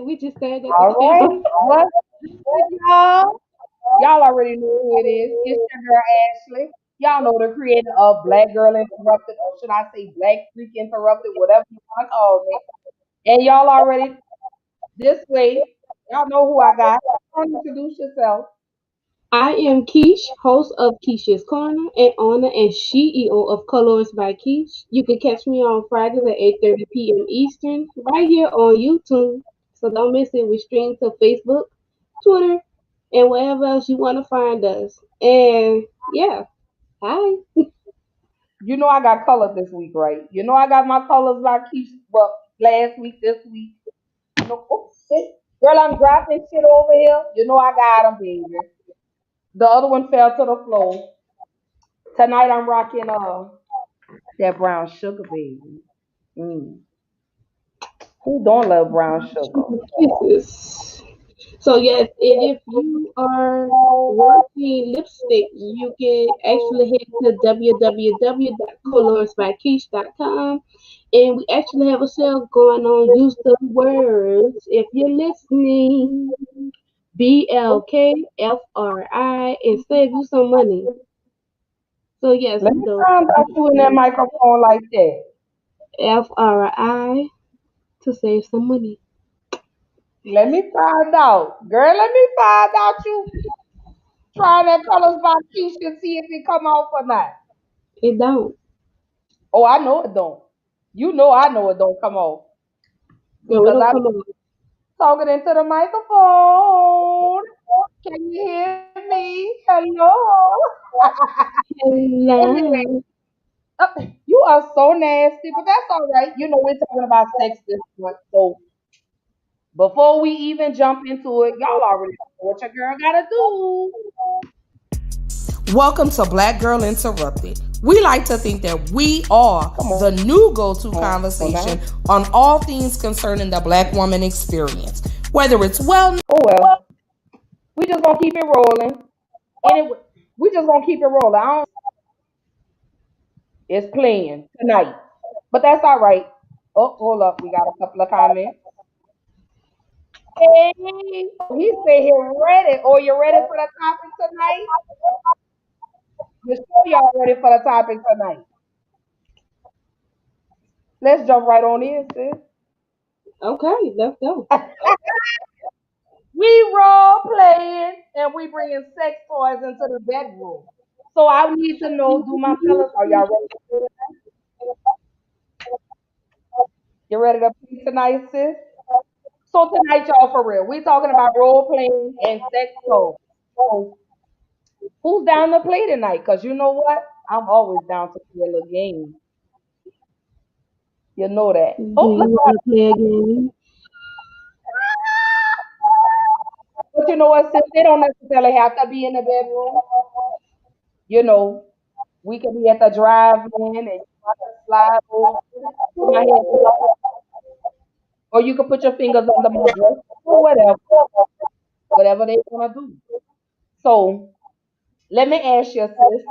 We just stared at the All camera. right. What's good, y'all? Y'all already know who it is. It's your girl Ashley. Y'all know the creator of Black Girl Interrupted, or should I say Black Freak Interrupted, whatever you want to call me. And y'all already this way. Y'all know who I got. Come on, introduce yourself. I am Keish, host of Keisha's Corner and owner and CEO of Colors by Keish. You can catch me on Fridays at 8:30 p.m. Eastern right here on YouTube. So don't miss it. We stream to Facebook, Twitter, and wherever else you want to find us. And yeah, hi. You know I got colors this week, right? You know I got my colors by Keisha. Well, last week, this week. You know, oh, shit. Girl, I'm dropping shit over here. You know I got them, baby. The other one fell to the floor. Tonight I'm rocking that brown sugar, baby. Mm. Who don't love brown sugar? Kisses. So yes, and if you are wanting lipstick, you can actually head to www.colorsbykeesh.com, and we actually have a sale going on. Use the words if you're listening, BLKFRI, and save you some money. So yes, Let me the find out you in that microphone like that. FRI to save some money. Let me find out. Girl, let me find out you trying that colors by Keisha and see if it come off or not. It don't. Oh, I know it don't. You know I know it don't come off. No, Because it'll I'm come on. talking into the microphone. Can you hear me? Hello. Anyway, Hello. uh, you are so nasty, but that's all right. You know, we're talking about sex this month. So before we even jump into it, y'all already know what your girl gotta do. Welcome to Black Girl Interrupted. We like to think that we are the new go to conversation on all things concerning the black woman experience. Whether it's wellness, oh well, we just gonna keep it rolling. Anyway, we just gonna keep it rolling. I don't It's playing tonight. But that's all right. Oh, hold up. We got a couple of comments. Hey, he said he ready. Oh, you ready for the topic tonight? You sure y'all ready for the topic tonight? Let's jump right on in, sis. Okay, let's go. We role playing and we bringing sex toys into the bedroom. So I need to know, do my fellas, are y'all ready to do it? You ready to play tonight, sis? So tonight, y'all, for real, we talking about role playing and sex toys. So who's down to play tonight? Cause you know what? I'm always down to play a little game. You know that. Do Oh, look you at want to play a game? But you know what? Since they don't necessarily have to be in the bedroom, you know, we could be at the drive-in and you want to slide over. Put my head or you could put your fingers under my dress or whatever they want to do. So let me ask you, sis,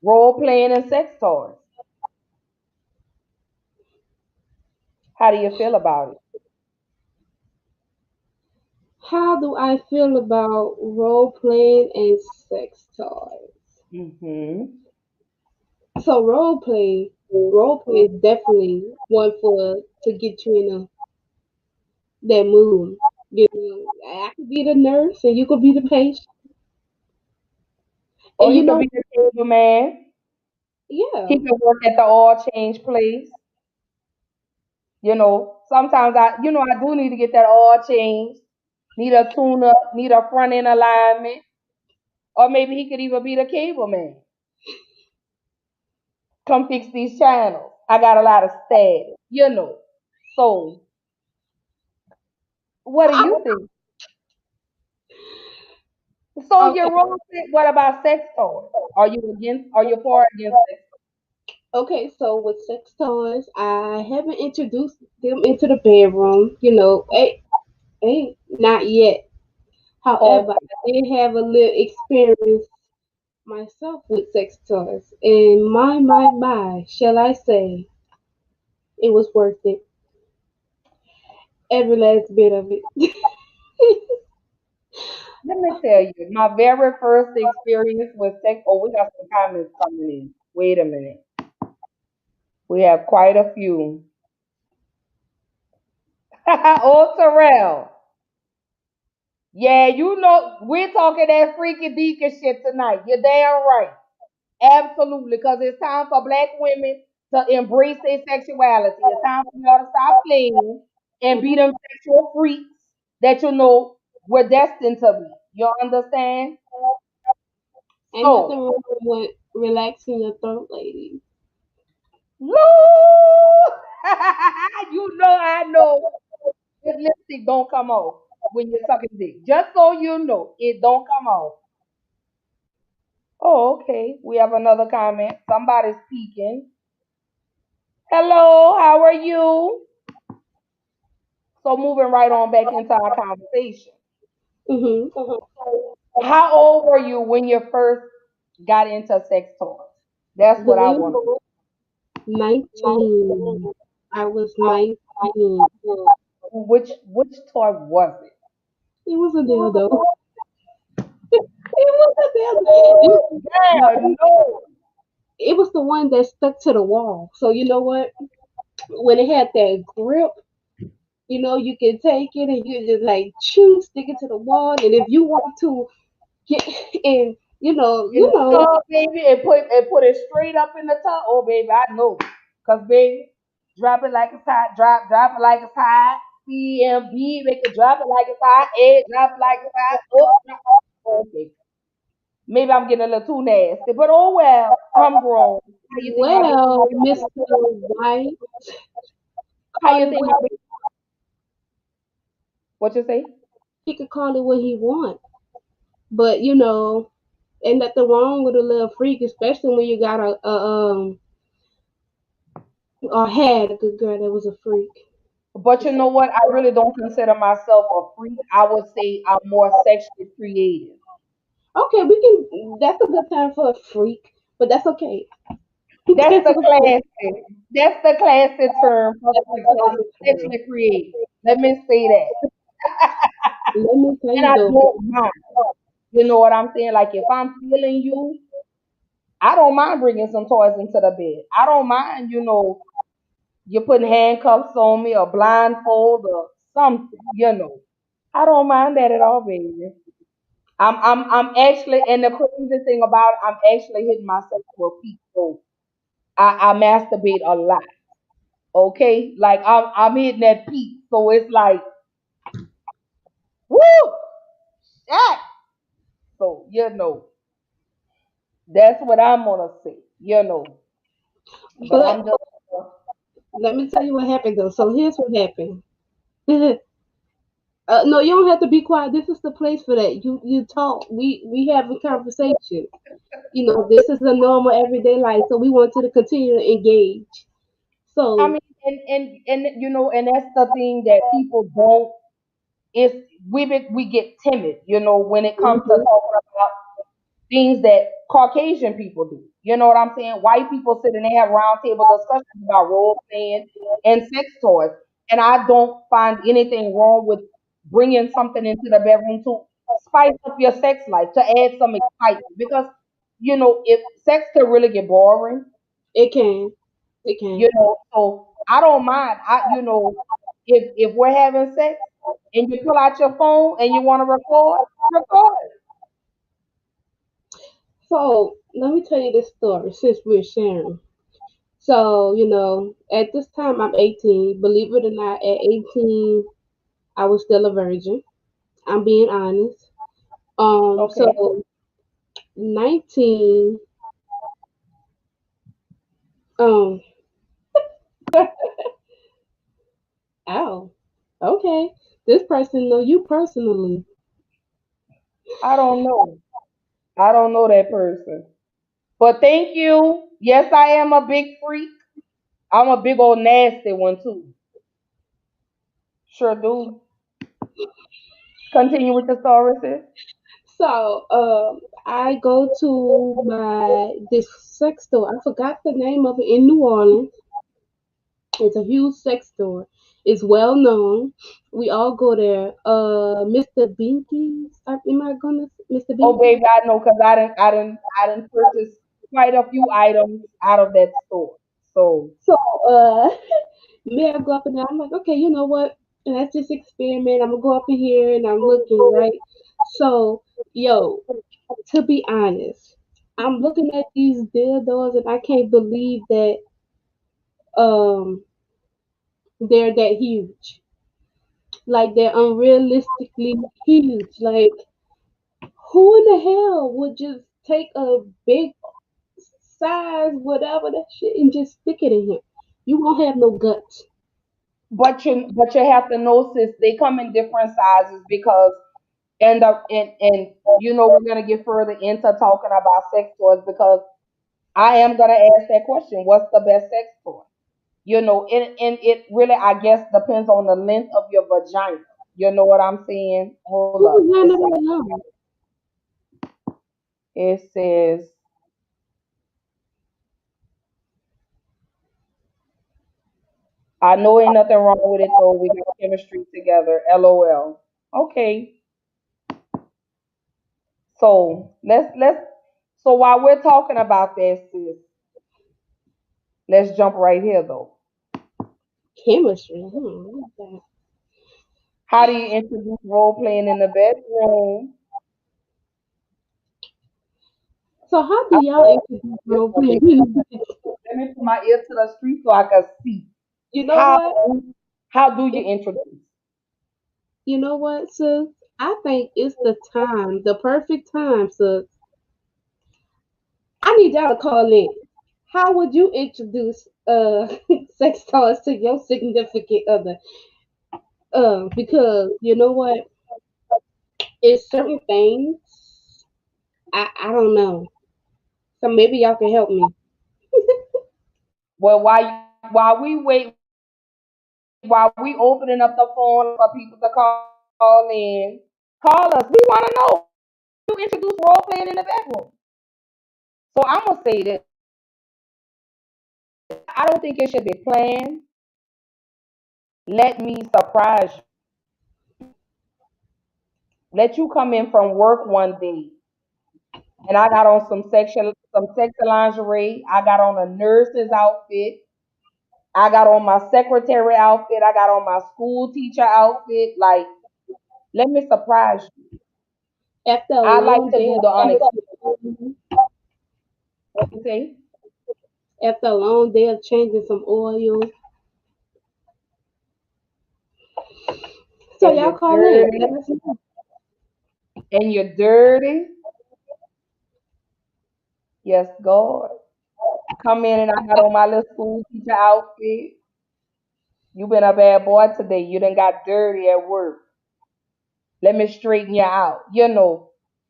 role playing and sex toys. How do you feel about it? How do I feel about role playing and sex toys? Mm-hmm. So role play is definitely one for to get you in that mood. You know, I could be the nurse and you could be the patient, Or and he could be the cable man. He yeah, could work at the oil change place. You know, sometimes I do need to get that oil changed. Need a tune up, need a front end alignment. Or maybe he could even be the cable man. Come fix these channels. I got a lot of static, you know. So, what do you think? So, okay, your role fit, what about sex toys? Are you for or against sex? okay. So with sex toys, I haven't introduced them into the bedroom. You know, ain't not yet. Oh, However, I did have a little experience myself with sex toys, and my, shall I say, it was worth it. Every last bit of it. Let me tell you, my very first experience with sex. Oh, we got some comments coming in. Wait a minute. We have quite a few. Oh, Terrell. Yeah, you know, we're talking that freaky deaky shit tonight. You're damn right. Absolutely, because it's time for black women to embrace their sexuality. It's time for y'all to stop playing and be Mhm. them sexual freaks that you know we're destined to be. You understand? Ain't nothing So, wrong with relaxing your throat, ladies. Lord, you know I know this lipstick don't come off when you're sucking dick. Just so you know, it don't come off. Oh, okay. We have another comment. Somebody's speaking. Hello, how are you? So moving right on back into our conversation. Mm-hmm. So how old were you when you first got into sex toys? That's what I Believe want to 19. I was 19. know. Which toy was it? It was a dildo. It was a dildo. Now, Yeah, no. it was the one that stuck to the wall. So you know what? When it had that grip, you can take it and you just like chew, stick it to the wall, and if you want to get and In the tub, baby, and put it straight up in the tub. Oh, baby, I know. Cause baby, drop it like it's hot. Drop it like it's hot. CMB, make it drop it like it's hot. A, drop it like it's hot. Oh, okay. Maybe I'm getting a little too nasty, but oh well. I'm grown. How you think my baby? well, Mr. White, How call you it think what my baby? What you say? he could call it what he want, but ain't nothing wrong with a little freak, especially when you got a or had a good girl that was a freak. But you know what? I really don't consider myself a freak. I would say I'm more sexually creative. Okay, we can. That's a good time for a freak, but that's okay. That's That's the okay. classic. That's the classic term for That's a freak. I'm classic term. sexually creative. Let me say that. Let me tell And you I though, don't mind. You know what I'm saying? Like if I'm feeling you, I don't mind bringing some toys into the bed. I don't mind, you're putting handcuffs on me or blindfold or something. I don't mind that at all, baby. I'm actually, and the crazy thing about it, I'm actually hitting myself for a peak. So I masturbate a lot. Okay, like I'm hitting that peak, so it's like woo, shit. So that's what I'm gonna say. But but I'm just let me tell you what happened though. So here's what happened. No, you don't have to be quiet. This is the place for that. You talk. We have a conversation. This is a normal everyday life, so we want you to continue to engage. I So, mean, and that's the thing that people don't. Is we get timid, when it comes to mhm, talking about things that Caucasian people do. You know what I'm saying? White people sit and they have round table discussions about role playing and sex toys. And I don't find anything wrong with bringing something into the bedroom to spice up your sex life, to add some excitement. Because, if sex can really get boring, it can, it can. so I don't mind. If we're having sex and you pull out your phone and you want to record. So let me tell you this story since we're sharing. So, at this time I'm 18. Believe it or not, at 18 I was still a virgin. I'm being honest. Okay. So 19. Um, ow. Okay. This person know you personally. I don't know. I don't know that person. But thank you. Yes, I am a big freak. I'm a big old nasty one too. Sure do. Continue with the story, sis. So, I go to this sex store. I forgot the name of it in New Orleans. It's a huge sex store. It's well known. We all go there. Mr. Binky's. Am I gonna Mr. Oh, Binky? baby, I know because I didn't purchase quite a few items out of that store. So, So me, I go up in there. I'm like, okay, you know what? Let's just experiment. I'm gonna go up in here and I'm looking right. So, yo, to be honest, I'm looking at these dildos and I can't believe that um they're that huge. Like they're unrealistically huge. Like who in the hell would just take a big size, whatever that shit, and just stick it in him? You won't have no guts. but you have to know, sis, they come in different sizes because and we're gonna get further into talking about sex toys because I am gonna ask that question. What's the best sex toy? And it really, I guess, depends on the length of your vagina. You know what I'm saying? Hold Who up. was running right now? It says, I know ain't nothing wrong with it though. We got chemistry together. LOL. Okay. So let's so while we're talking about this, sis, let's jump right here though. Chemistry. What is that? How do you introduce role playing in the bedroom? So how do y'all introduce role playing? Let me put my ear to the street so I can see. You know How what? how do you It, introduce? you know what, sis? I think it's the time, the perfect time, sis. I need y'all to call in. How would you introduce sex toys to your significant other? Because you know what? It's certain things I don't know. So maybe y'all can help me. Well, while we opening up the phone for people to call in, call us. We want to know how you introduce role playing in the bedroom. So I'm gonna say this: I don't think it should be planned. Let me surprise you. Let you come in from work one day, and I got on some sexy lingerie. I got on a nurse's outfit. I got on my secretary outfit. I got on my school teacher outfit. Like, let me surprise you. After a I like long to day do of the unexpected. changing, What you say? after a long day of changing some oil. So And y'all you're call in. Let dirty. us know. And you're dirty. Yes, God. Come in and I got on my little school teacher outfit. You been a bad boy today. You done got dirty at work. Let me straighten you out.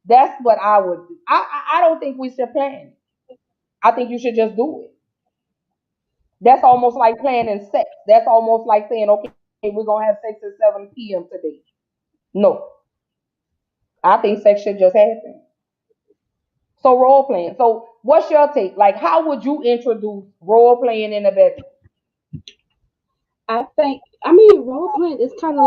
That's what I would do. I don't think we should plan. I think you should just do it. That's almost like planning sex. That's almost like saying, okay, we're gonna have sex at 7 p.m. today. No, I think sex should just happen. So role playing. So what's your take? Like, how would you introduce role playing in the bedroom? I think I mean role playing is kind of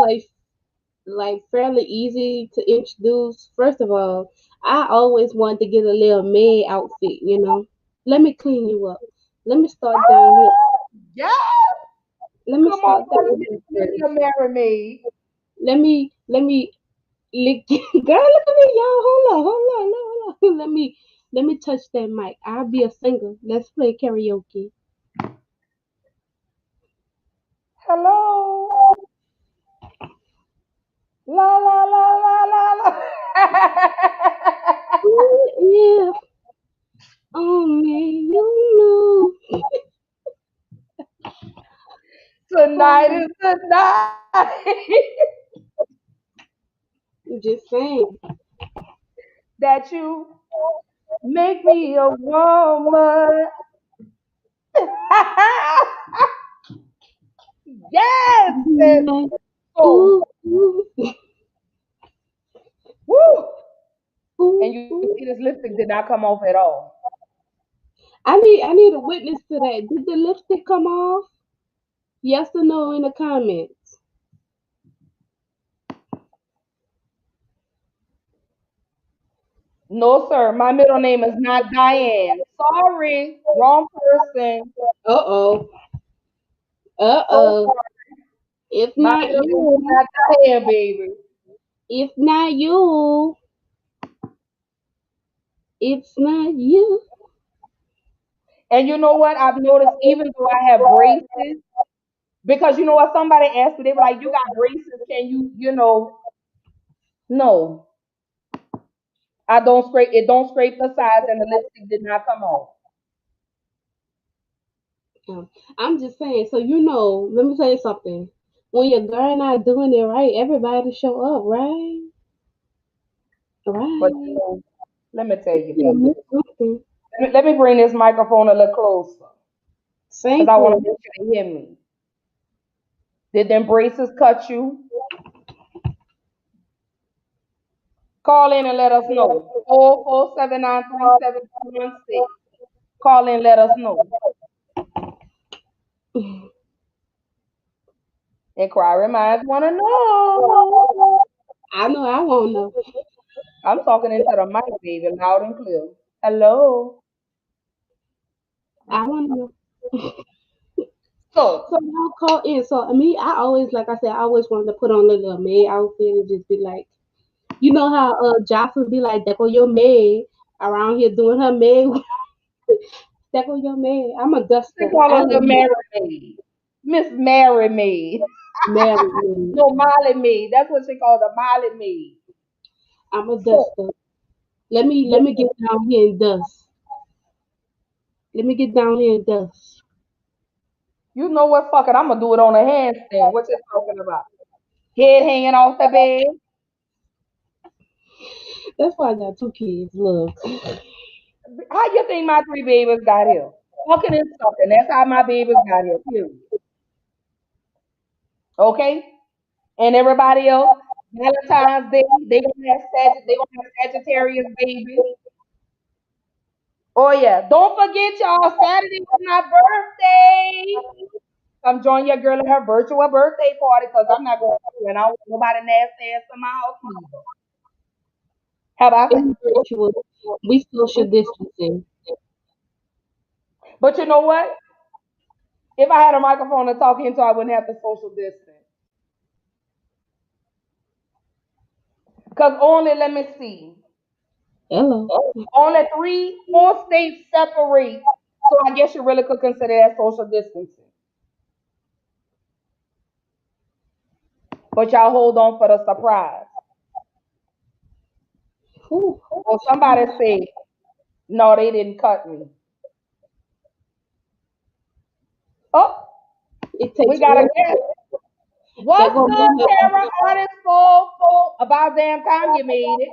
like fairly easy to introduce. First of all, I always wanted to get a little maid outfit. Let me clean you up. Let me start down here. Yeah, Let me come on, start brother. down here Give me a first. marinade. Let me lick. Girl, look at me, y'all. Hold on. Let me touch that mic. I'll be a singer. Let's play karaoke. Hello. La la la la la la. Ooh, if only you knew. Tonight Oh, is the night just saying. that you make me a woman. Yes, sis. So, Ooh, ooh, woo. And ooh, you ooh. see, this lipstick did not come off at all. I need a witness to that. Did the lipstick come off? Yes or no in the comments. No, sir. My middle name is not Diane. Sorry, wrong person. Uh oh. Uh So oh. sorry. If My not middle name is you, not Diane, baby. if not you, it's not you. And you know what? I've noticed even though I have braces, because you know what? Somebody asked me, they were like, "You got braces? Can you?" No, I don't scrape. It don't scrape the sides, and the lipstick did not come off. I'm just saying. So let me tell you something. When your girl not doing it right, everybody show up, right? But Right. let me tell you, You baby. miss something. Let me bring this microphone a little closer, because Thank I want to you. make sure they hear me. Did them braces cut you? Call in and let us know. 447937216. Call in, let us know. Inquiry minds want to know. I know I won't know. I'm talking into the mic, baby, loud and clear. Hello. I want to know. So, So I'll call in. So me, I always, like I said, I always wanted to put on a little maid outfit and just be like, you know how Jocelyn be like, "Deco your maid," around here doing her maid. Deco your maid. I'm a they duster. call I her little don't Mary Maid. Miss Mary Maid. marry me. No, Molly Maid. That's what she called her, Molly Maid. I'm a So, duster. Let me get down here and dust. Let me get down here and dust. you know what? Fuck it. I'm going to do it on a handstand. What you talking about? Head hanging off the bed. That's why I got two kids. Look, How you think my three babies got here? Fucking and sucking. That's how my babies got here, period. Okay? And everybody else, Valentine's Day, they gonna have Sagittarius babies. Oh yeah. Don't forget y'all, Saturday is my birthday. Come join your girl at her virtual birthday party because I'm not going to and I don't want nobody nasty ass in my house neither. How about it's that? virtual. We social distancing. But you know what? If I had a microphone to talk into, I wouldn't have to social distance. Because only, let me see, Hello. only 4 states separate. So I guess you really could consider that social distancing. But y'all hold on for the surprise. Whew. Or somebody say, no, they didn't cut me. Oh, It we takes got a real. guess. They're What's gonna good, be Tara Artist 4? About damn time you made it.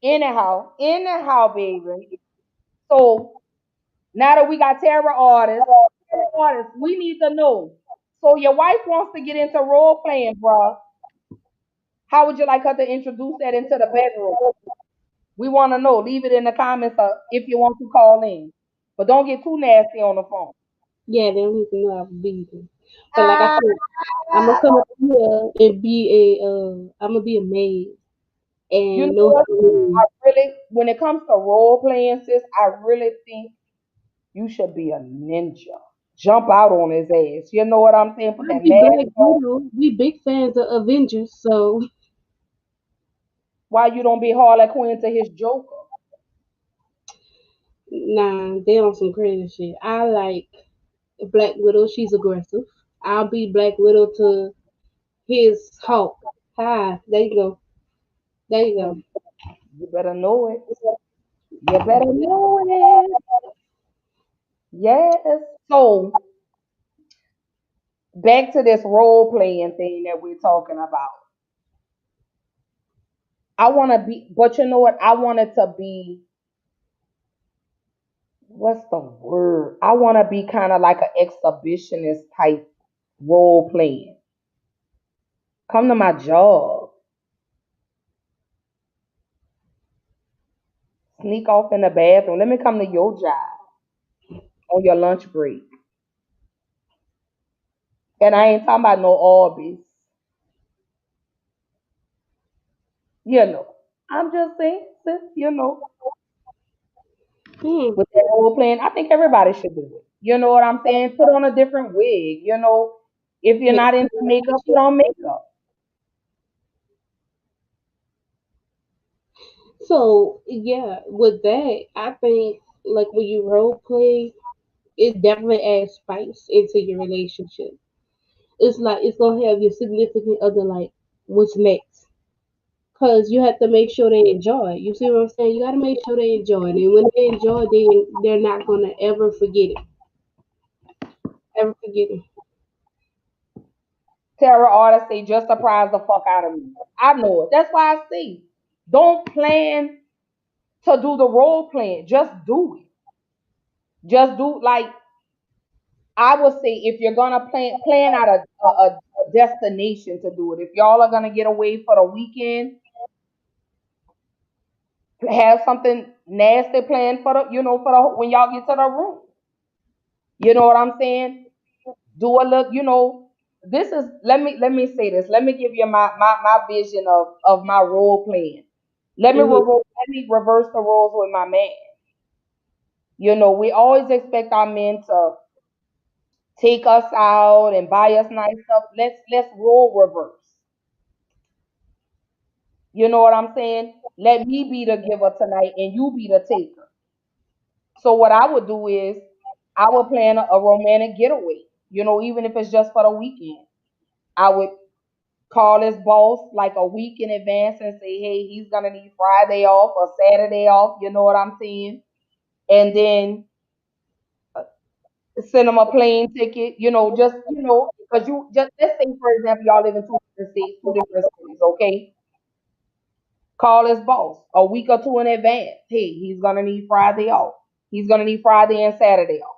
Anyhow, baby. So now that we got Tara Artist, we need to know. So your wife wants to get into role playing, bruh. How would you like her to introduce that into the bedroom? We want to know. Leave it in the comments if you want to call in. But don't get too nasty on the phone. Yeah, they don't even know I'm beating. But like I Ah, said, I'm gonna come up here and be I'm gonna be a maid you know and know how what? I to. really, when it comes to role playing, sis, I really think you should be a ninja. Jump out on his ass. You know what I'm saying? Put I'll that be mask Black on. Widow. We big fans of Avengers, so Why you don't be Harley Quinn to his Joker? nah, they on some crazy shit. I like Black Widow. She's aggressive. I'll be Black Widow to his Hulk. Hi, there you go. There you Hmm, go. you better know it. You better know it. Yes. So back to this role playing thing that we're talking about. I want to be, but you know what? I want it to be, what's the word? I want to be kind of like an exhibitionist type role playing. Come to my job, sneak off in the bathroom. Let me come to your job on your lunch break. And I ain't talking about no Arby's, you know. I'm just saying, sis, Hmm. with that role playing, I think everybody should do it. You know what I'm saying? Put on a different wig. If you're Make not into sure makeup, that put you- on makeup. So yeah, with that, I think like when you role play, it definitely adds spice into your relationship. It's like it's gonna have your significant other like, what's next? Cause you have to make sure they enjoy it. You see what I'm saying? You gotta make sure they enjoy it, and when they enjoy it, they're not gonna ever forget it. Ever forget it. Terror artists, they just surprise the fuck out of me. I know it. That's why I say, don't plan to do the role playing. Just do it. Just do like I would say if you're gonna plan out a destination to do it. If y'all are gonna get away for the weekend, have something nasty planned for the when y'all get to the room. You know what I'm saying? Do a look. This is let me say this. Let me give you my vision of my role playing. Hmm. Let me reverse the roles with my man. We always expect our men to take us out and buy us nice stuff. Let's role reverse. You know what I'm saying? Let me be the giver tonight and you be the taker. So what I would do is I would plan a romantic getaway. Even if it's just for the weekend. I would call his boss like a week in advance and say, hey, he's gonna need Friday off or Saturday off. You know what I'm saying? And then send him a plane ticket. Just because you just let's say for example y'all live in two different states, two different cities. Okay, call his boss a week or two in advance. Hey, he's gonna need Friday off. He's gonna need Friday and Saturday off.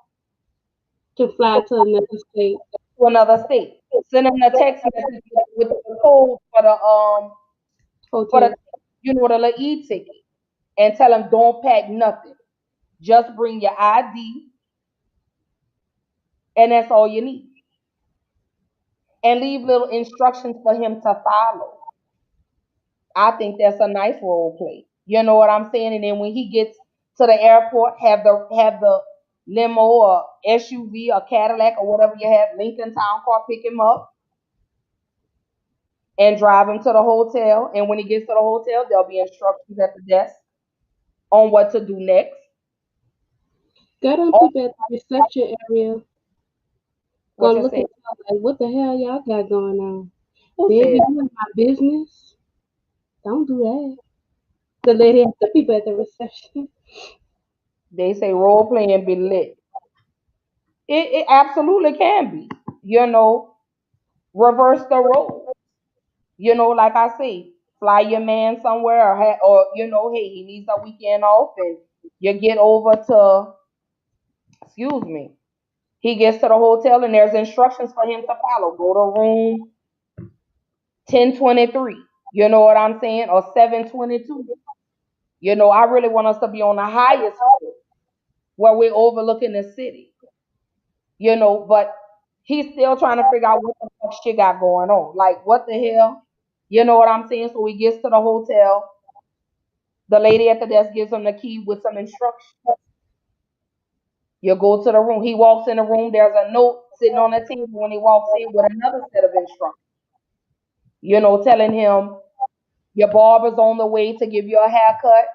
To fly So to another state, to another state. Send him a text message with the code for the hotel. the little e-ticket and tell him don't pack nothing. Just bring your ID and that's all you need. And leave little instructions for him to follow. I think that's a nice role play. You know what I'm saying? And then when he gets to the airport, have the limo or SUV or Cadillac or whatever you have, Lincoln Town Car pick him up and drive him to the hotel. And when he gets to the hotel, there'll be instructions at the desk on what to do next. Got them Or people at the reception area what gonna you look at say? you like, what the hell y'all got going on? Who Baby, said? you in my business? Don't do that. The lady at the people at the reception. They say role playing be lit. It absolutely can be. Reverse the role. Like I say, fly your man somewhere or hey, he needs a weekend off and you get over to, excuse me, he gets to the hotel and there's instructions for him to follow. Go to room 1023. You know what I'm saying? Or 722. I really want us to be on the highest floor where we're overlooking the city. But he's still trying to figure out what the fuck shit got going on. Like, what the hell? You know what I'm saying? So he gets to the hotel. The lady at the desk gives him the key with some instructions. You go to the room. He walks in the room. There's a note sitting on the table when he walks in with another set of instructions. Telling him your barber's on the way to give you a haircut.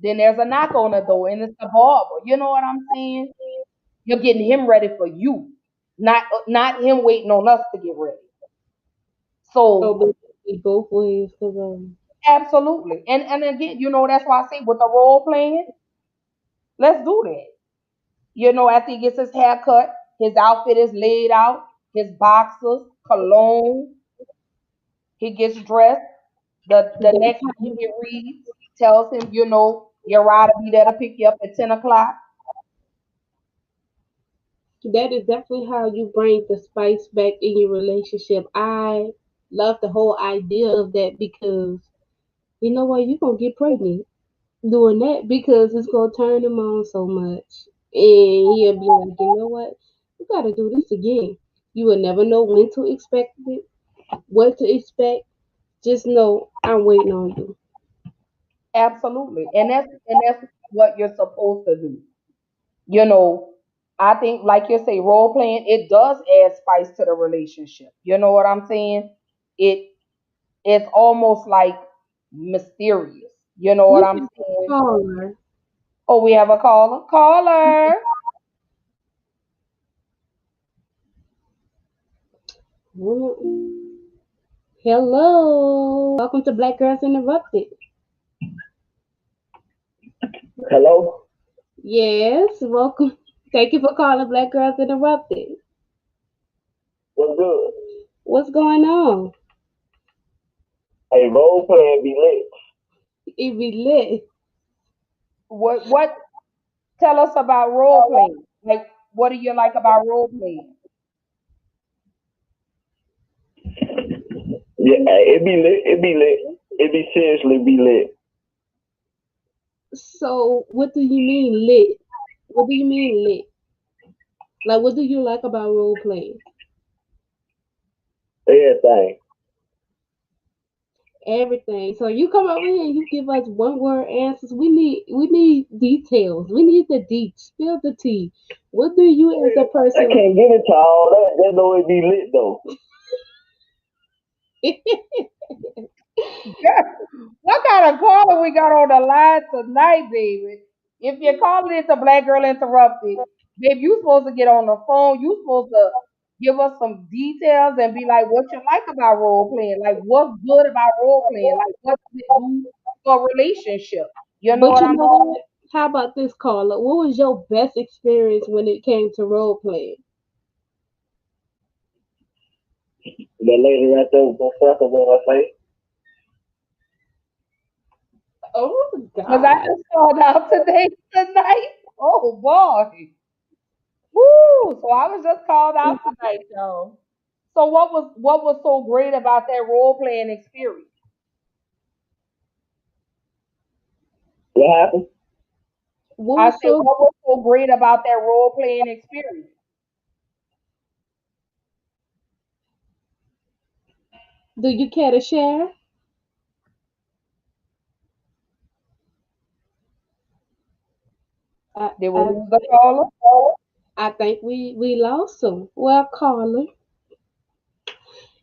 Then there's a knock on the door, and it's the barber. You know what I'm saying? You're getting him ready for you, not him waiting on us to get ready. Oh, So but it both ways, cause absolutely, and again, that's why I say with the role playing, let's do that. After he gets his haircut, his outfit is laid out, his boxers, cologne, he gets dressed. The next room he reads tells him, your ride will be there to pick you up at 10 o'clock. that is definitely how you bring the spice back in your relationship. I love the whole idea of that because you know what, you gonna get pregnant doing that because it's gonna turn him on so much. And he'll be like, you know what? You gotta do this again. You will never know when to expect it, what to expect. Just know I'm waiting on you. Absolutely. And that's what you're supposed to do. You know, I think like you say, role playing, it does add spice to the relationship. You know what I'm saying? It it's almost like mysterious. You know We what I'm have a saying? caller. Oh, we have a caller. Caller. Hello. Welcome to Black Girls Interrupted. Hello? Yes, welcome. Thank you for calling Black Girls Interrupted. What's good? What's going on? Hey, role playing be lit. It be lit. What tell us about role playing? Like what do you like about role playing? Yeah, hey, it be lit. It be lit. It be seriously be lit. So, what do you mean lit? What do you mean lit? Like, what do you like about role playing? Everything. Everything. So you come over here and you give us one word answers. We need details. We need the deep. Spill the tea. What do you as a I person can't get into all that. Just know it be lit though. What kind of caller we got on the line tonight, baby? If you're calling it a Black Girl Interrupted, babe, you supposed to get on the phone. You supposed to give us some details and be like, what you like about role playing? Like, what's good about role playing? Like, what does it do for a relationship? You know But what you I'm know what? How about this, Carla? What was your best experience when it came to role playing? That lady right there with the freckles on her face. Oh Because I God. just found out today, tonight. Oh, boy. Woo! So I was just called out tonight, y'all. So what was so great about that role playing experience? What happened? What I was said, so what was so great about that role playing experience? do you care to share? I Did we I lose the caller? I think we lost him. Well, Carla,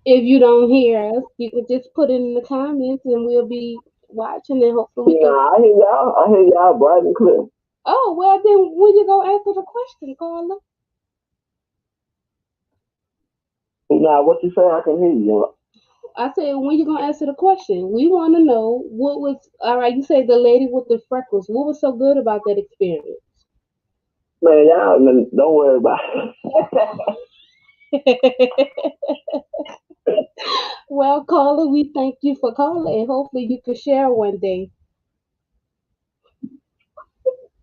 if you don't hear us, you can just put it in the comments and we'll be watching and hopefully we can. Nah, I hear y'all. I hear y'all bright and clear. Oh well, then when you go answer the question, Carla? Nah, what you say? I can hear you. I said when you gonna answer the question? We want to know what was all right. You said the lady with the freckles. What was so good about that experience? Man, y'all, man, don't worry about it. Well, Carla, we thank you for calling and hopefully you can share one day.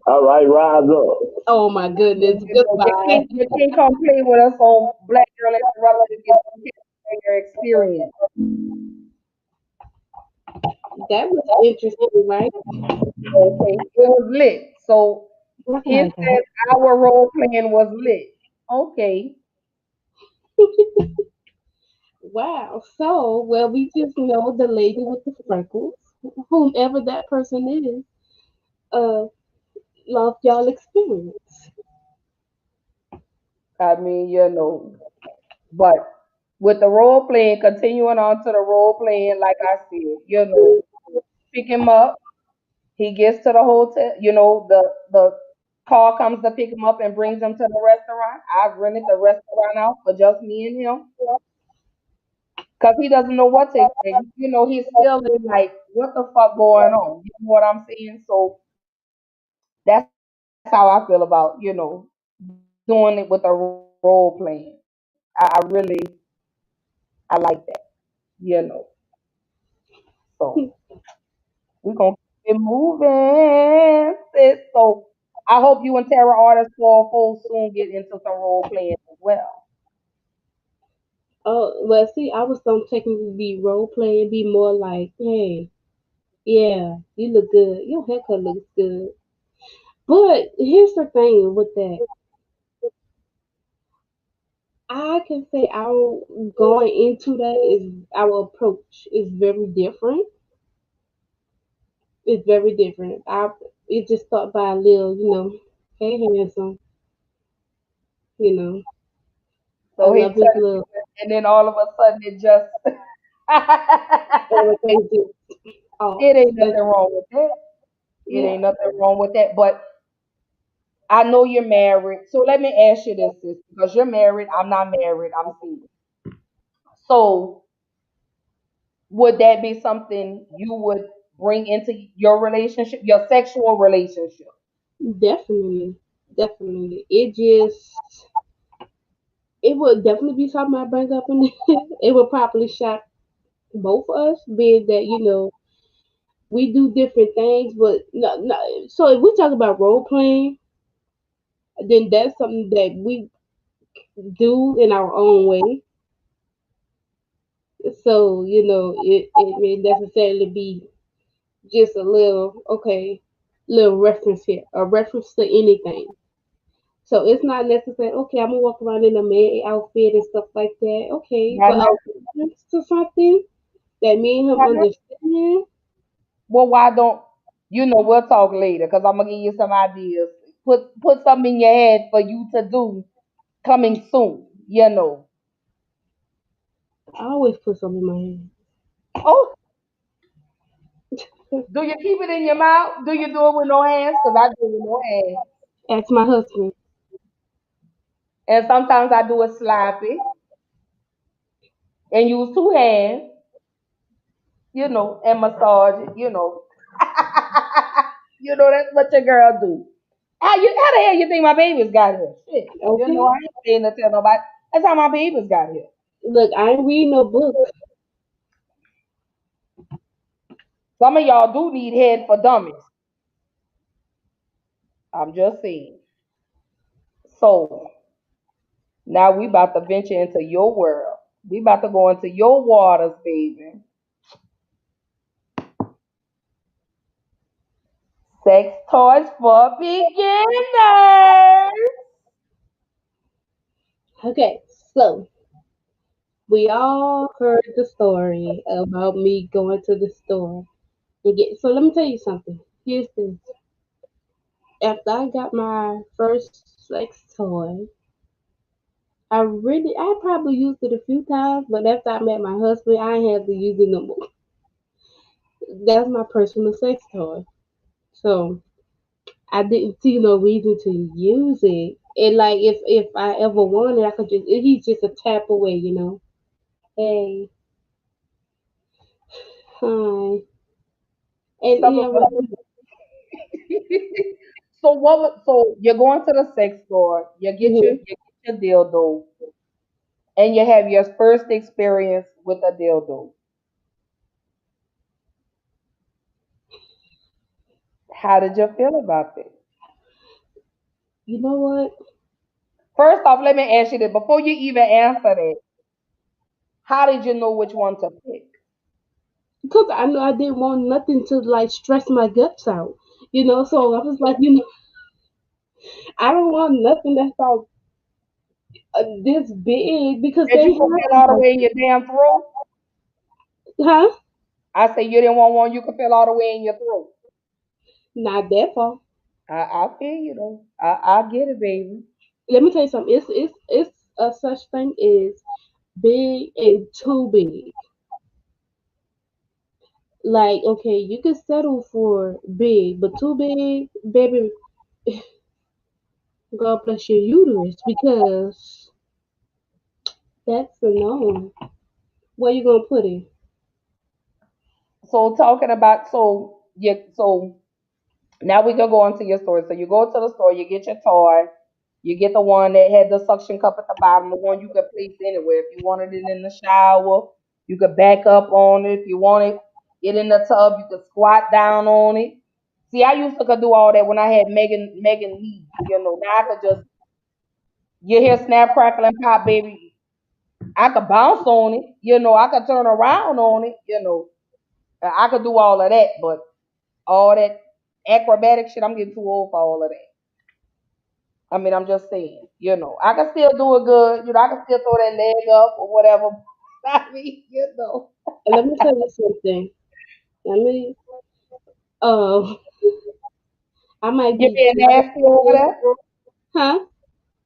All right, rise up. Oh my goodness, You know, goodbye. you can't come play with us on Black Girl Interrupted if you don't share your experience. That was interesting, right? Okay, it was lit. So Oh his my God. said our role playing was lit. Okay, Wow. So, well, we just know the lady with the freckles, whomever that person is, uh, loved y'all experience. I mean, but with the role playing, continuing on to the role playing, like I said, pick him up. He gets to the hotel. The car comes to pick him up and brings him to the restaurant. I've rented the restaurant out for just me and him because he doesn't know what to expect. He's still in like, what the fuck going on? You know what I'm saying? So that's how I feel about doing it with a role playing. I really I like that. You know. So we're gonna keep it moving. Sis. So I hope you and Terra Artist 404 soon get into some role playing as well. Oh, well, see, I was gonna technically be role playing, be more like, hey, yeah, you look good. Your haircut looks good. But here's the thing with that. I can say our going into that is our approach is very different. It's very different. It just start by a little, hey handsome, you know. I So he love his touched look. you, and then all of a sudden it just Everything just off. it ain't But nothing wrong with that. It yeah, ain't nothing wrong with that. But I know you're married. So let me ask you this, sis, because you're married, I'm not married, I'm single. So would that be something you would bring into your relationship, your sexual relationship? definitely, definitely. It would definitely be something I bring up in there. It would probably shock both of us, being that we do different things, but no, no. So if we talk about role playing, then that's something that we do in our own way. So it may necessarily be just a little little reference here, a reference to anything. So it's not necessary. Okay, I'm gonna walk around in a maid outfit and stuff like that. Okay, Why but a not? reference to something that me and him Why not? understand. Well, why don't we'll talk later because I'm gonna give you some ideas. Put something in your head for you to do coming soon. I always put something in my hand. Oh, do you keep it in your mouth? Do you do it with no hands? Because I do it with no hands. Ask my husband. And sometimes I do it sloppy and use two hands, and massage it. That's what your girl do. How the hell you think my babies got here? Shit. Okay. I ain't saying to tell nobody. That's how my babies got here. Look, I ain't reading no book. Some of y'all do need head for dummies. I'm just saying. So now we about to venture into your world. We about to go into your waters, baby. Sex toys for beginners. Okay, so we all heard the story about me going to the store and get. So let me tell you something. Here's this. After I got my first sex toy, I probably used it a few times, but after I met my husband, I ain't have to use it no more. That's my personal sex toy. So I didn't see no reason to use it. And like if I ever wanted, I could he's just a tap away, Hey, hi. And Some of us. So you're going to the sex store, mhm. you get your dildo, and you have your first experience with a dildo. How did you feel about it? You know what? First off, let me ask you this before you even answer that. How did you know which one to pick? Because I know I didn't want nothing to like stress my guts out. So I was like, I don't want nothing that's all this big because That they you have could feel them all the like, way in your damn throat? huh? I say you didn't want one you could feel all the way in your throat. Not that far. I feel you though. I get it, baby. Let me tell you something. It's a such thing as big and too big. Like, okay, you can settle for big, but too big, baby, God bless your uterus because that's a no. Where you gonna put it? So talking about so now we can go on to your story. So you go to the store, you get your toy, you get the one that had the suction cup at the bottom, the one you could place anywhere. If you wanted it in the shower, you could back up on it. If you wanted it in the tub, you could squat down on it. See, I used to could do all that when I had Megan Lee. Now I could just you hear snap, crackle, and pop, baby. I could bounce on it. I could turn around on it. I could do all of that, but all that acrobatic shit, I'm getting too old for all of that. I mean, I'm just saying, I can still do it good. I can still throw that leg up or whatever. I mean. And let me tell you something. Let me. Uh, I might You be being nasty over there? huh?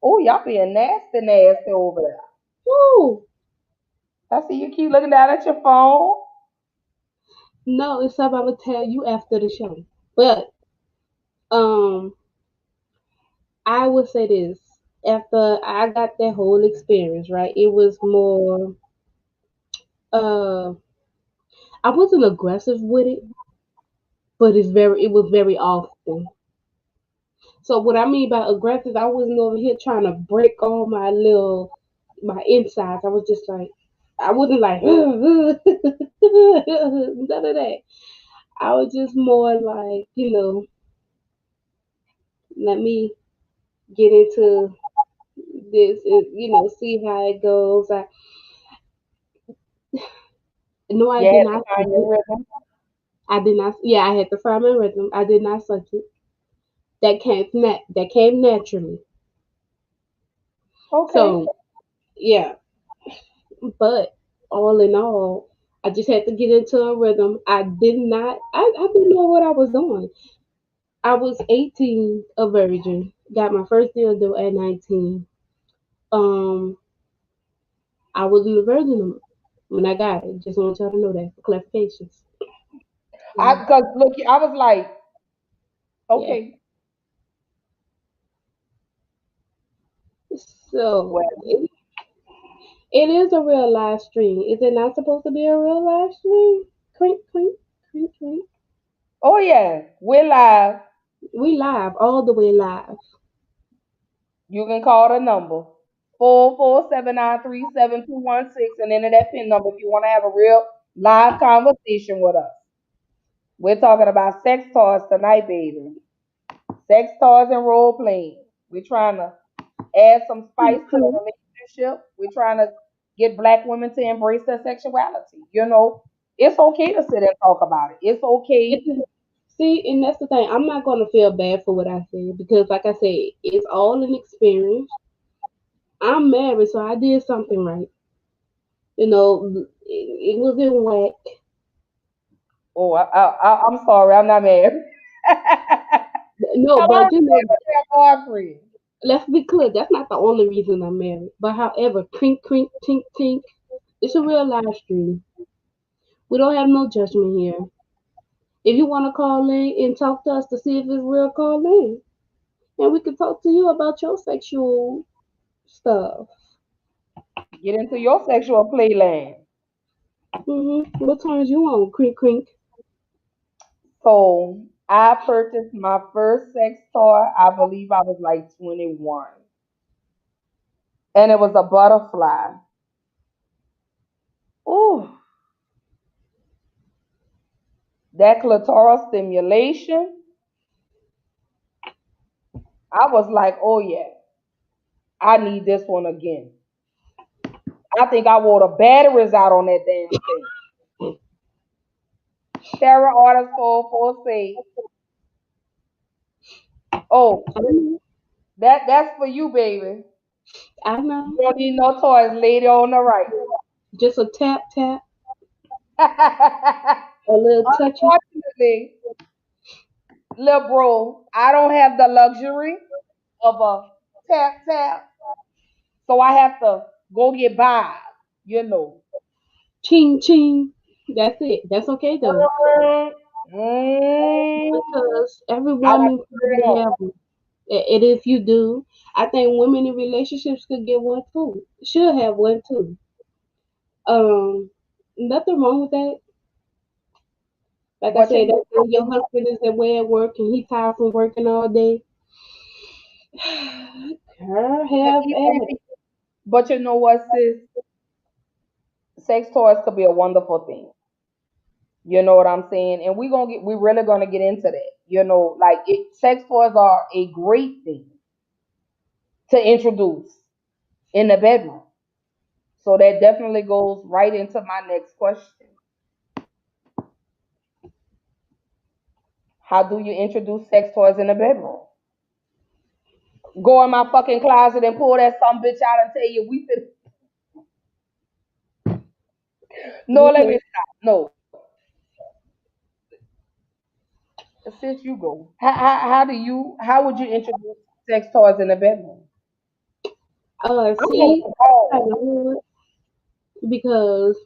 Oh, y'all being nasty, nasty over there. Woo! I see you keep looking down at your phone. No, it's something I would tell you after the show. But um, I would say this. After I got that whole experience, right? It was more uh I wasn't aggressive with it, but it was very often. So what I mean by aggressive, I wasn't over here trying to break all my insides. I was just like I wasn't like none of that. I was just more like, let me get into this and see how it goes. No, I You did had to not suck find your it. rhythm. I did not. Yeah, I had to find my rhythm. I did not suck it. That came naturally. Okay. So yeah, but all in all, I just had to get into a rhythm. I did not. I didn't know what I was doing. I was 18, a virgin. Got my first dildo at 19. Um, I was in the virgin when I got it. Just want y'all to know that for clarifications. I Mm, because look, I was like, yeah. okay, So well, it is a real live stream. Is it not supposed to be a real live stream? Clink, clink, clink, clink. oh yeah, we're live. We live, all the way live. You can call the number 447937216 and enter that pin number if you want to have a real live conversation with us. We're talking about sex toys tonight, baby. Sex toys and role playing. We're trying to add some spice Clink, to the clink. relationship. We're trying to get black women to embrace their sexuality. It's okay to sit and talk about it. It's It okay. is, see, and that's the thing. I'm not going to feel bad for what I said because, like I said, it's all an experience. I'm married, so I did something right. It wasn't whack. Oh, I'm sorry. I'm not mad. No, Come on, but with your boyfriend. let's be clear. That's not the only reason I'm married. But however, crink, crink, tink, tink. It's a real live stream. We don't have no judgment here. If you want to call in and talk to us to see if it's real, call in. And we can talk to you about your sexual stuff. Get into your sexual playland. What turns you on? Crink, crink. So I purchased my first sex toy. I believe I was like 21, and it was a butterfly. Ooh, that clitoral stimulation. I was like, oh yeah, I need this one again. I think I wore the batteries out on that damn thing. Sarah orders 404 say, oh, I know. that's for you, baby. I You know. don't need no toys, lady on the right. Just a tap, tap, a little touchy. Unfortunately, little bro, I don't have the luxury of a tap tap, so I have to go get by, you know. Ching, ching. That's it. That's okay though. Mm, mm, Because every I like woman to turn it probably on. have one. And if you do, I think women in relationships could get one too. Should have one too. Nothing wrong with that. Like I But you said, know, that's when your husband is away at work and he's tired from working all day. Girl, but have even at if it. but you know what, sis? Sex toys could be a wonderful thing. You know what I'm saying? And we're really gonna get into that. Like sex toys are a great thing to introduce in the bedroom. So that definitely goes right into my next question. How do you introduce sex toys in the bedroom? Go in my fucking closet and pull that some bitch out and tell you we fit. No, let me Okay. stop. No. Since you go, how would you introduce sex toys in the bedroom? I'm See, asking I all. know it because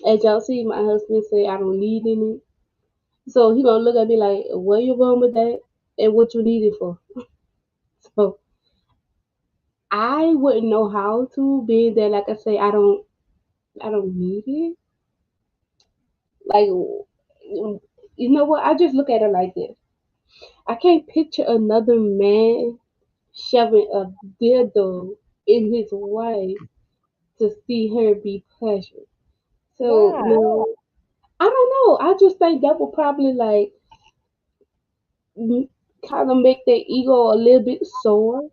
as y'all see, my husband say I don't need any. So he gonna look at me like, where you going with that, and what you need it for? So I wouldn't know how to, being that, like I say, I don't need it. Like, you know what? I just look at it like this. I can't picture another man shoving a dildo in his wife to see her be pleasured. So Why? no, I don't know. I just think that will probably like kind of make their ego a little bit sore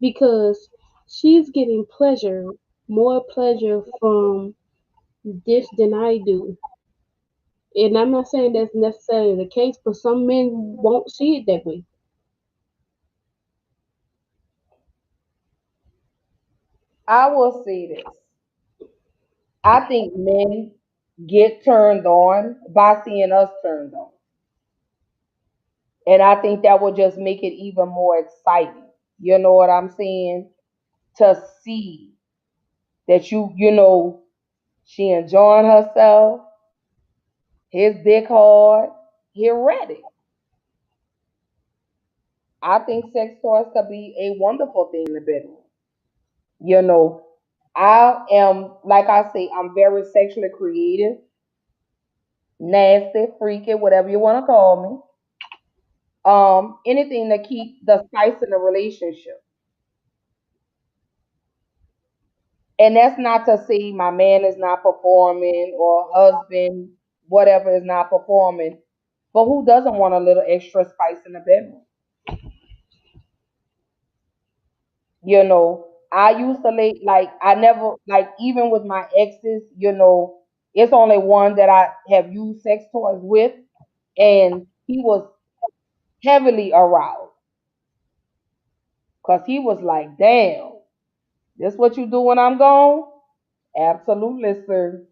because she's getting pleasure, more pleasure from this than I do. And I'm not saying that's necessarily the case, but some men won't see it that way. I will say this. I think men get turned on by seeing us turned on. And I think that will just make it even more exciting. You know what I'm saying? To see that she enjoying herself, his dick hard, he ready. I think sex toys could be a wonderful thing in the bedroom. You know, I am, like I say, I'm very sexually creative, nasty, freaky, whatever you want to call me. Anything to keep the spice in the relationship. And that's not to say my man is not performing or husband, whatever, is not performing. But who doesn't want a little extra spice in the bedroom? I used to like I never like even with my exes, it's only one that I have used sex toys with, and he was heavily aroused because he was like, "Damn, this what you do when I'm gone?" Absolutely, sir.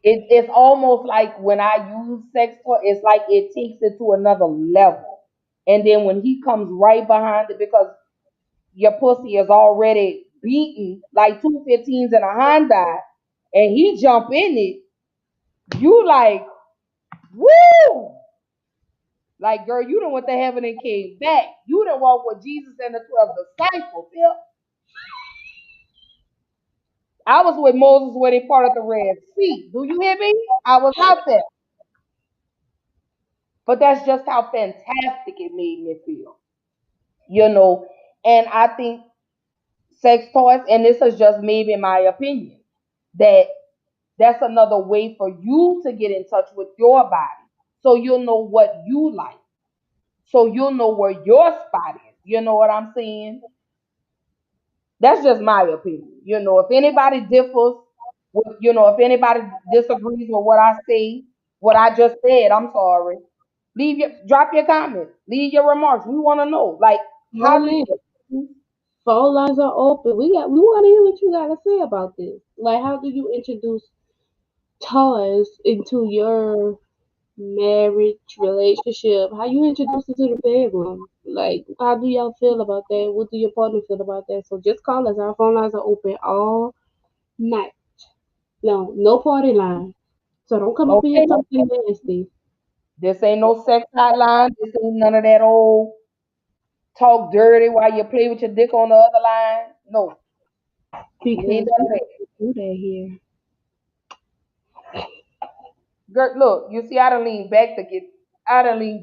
It's almost like when I use sex toy, it's like it takes it to another level. And then when he comes right behind it, because your pussy is already beaten like 215s and a Honda, and he jump in it, you like, woo! Like, girl, you done went to heaven and came back. You done walked with Jesus and the 12 disciples. Yeah. I was with Moses when he parted the Red Sea. Do you hear me? I was out there. But that's just how fantastic it made me feel. You know, and I think sex toys, and this is just maybe my opinion, that that's another way for you to get in touch with your body. So you'll know what you like. So you'll know where your spot is. You know what I'm saying? That's just my opinion. If anybody differs if anybody disagrees with what I say, what I just said, I'm sorry. Drop your comment. Leave your remarks. We want to know. Like, how do Holy, you phone lines are open. We want to hear what you got to say about this. Like, how do you introduce toys into your marriage relationship? How you introduce it to the bedroom? Like, how do y'all feel about that? What do your partner feel about that? So just call us. Our phone lines are open all night. No, no party line. So don't come up in here okay? talking nasty This ain't no sex hotline. This ain't none of that old talk dirty while you play with your dick on the other line. No, it ain't because none we of that. don't do that here. Girl, look, you see, I done lean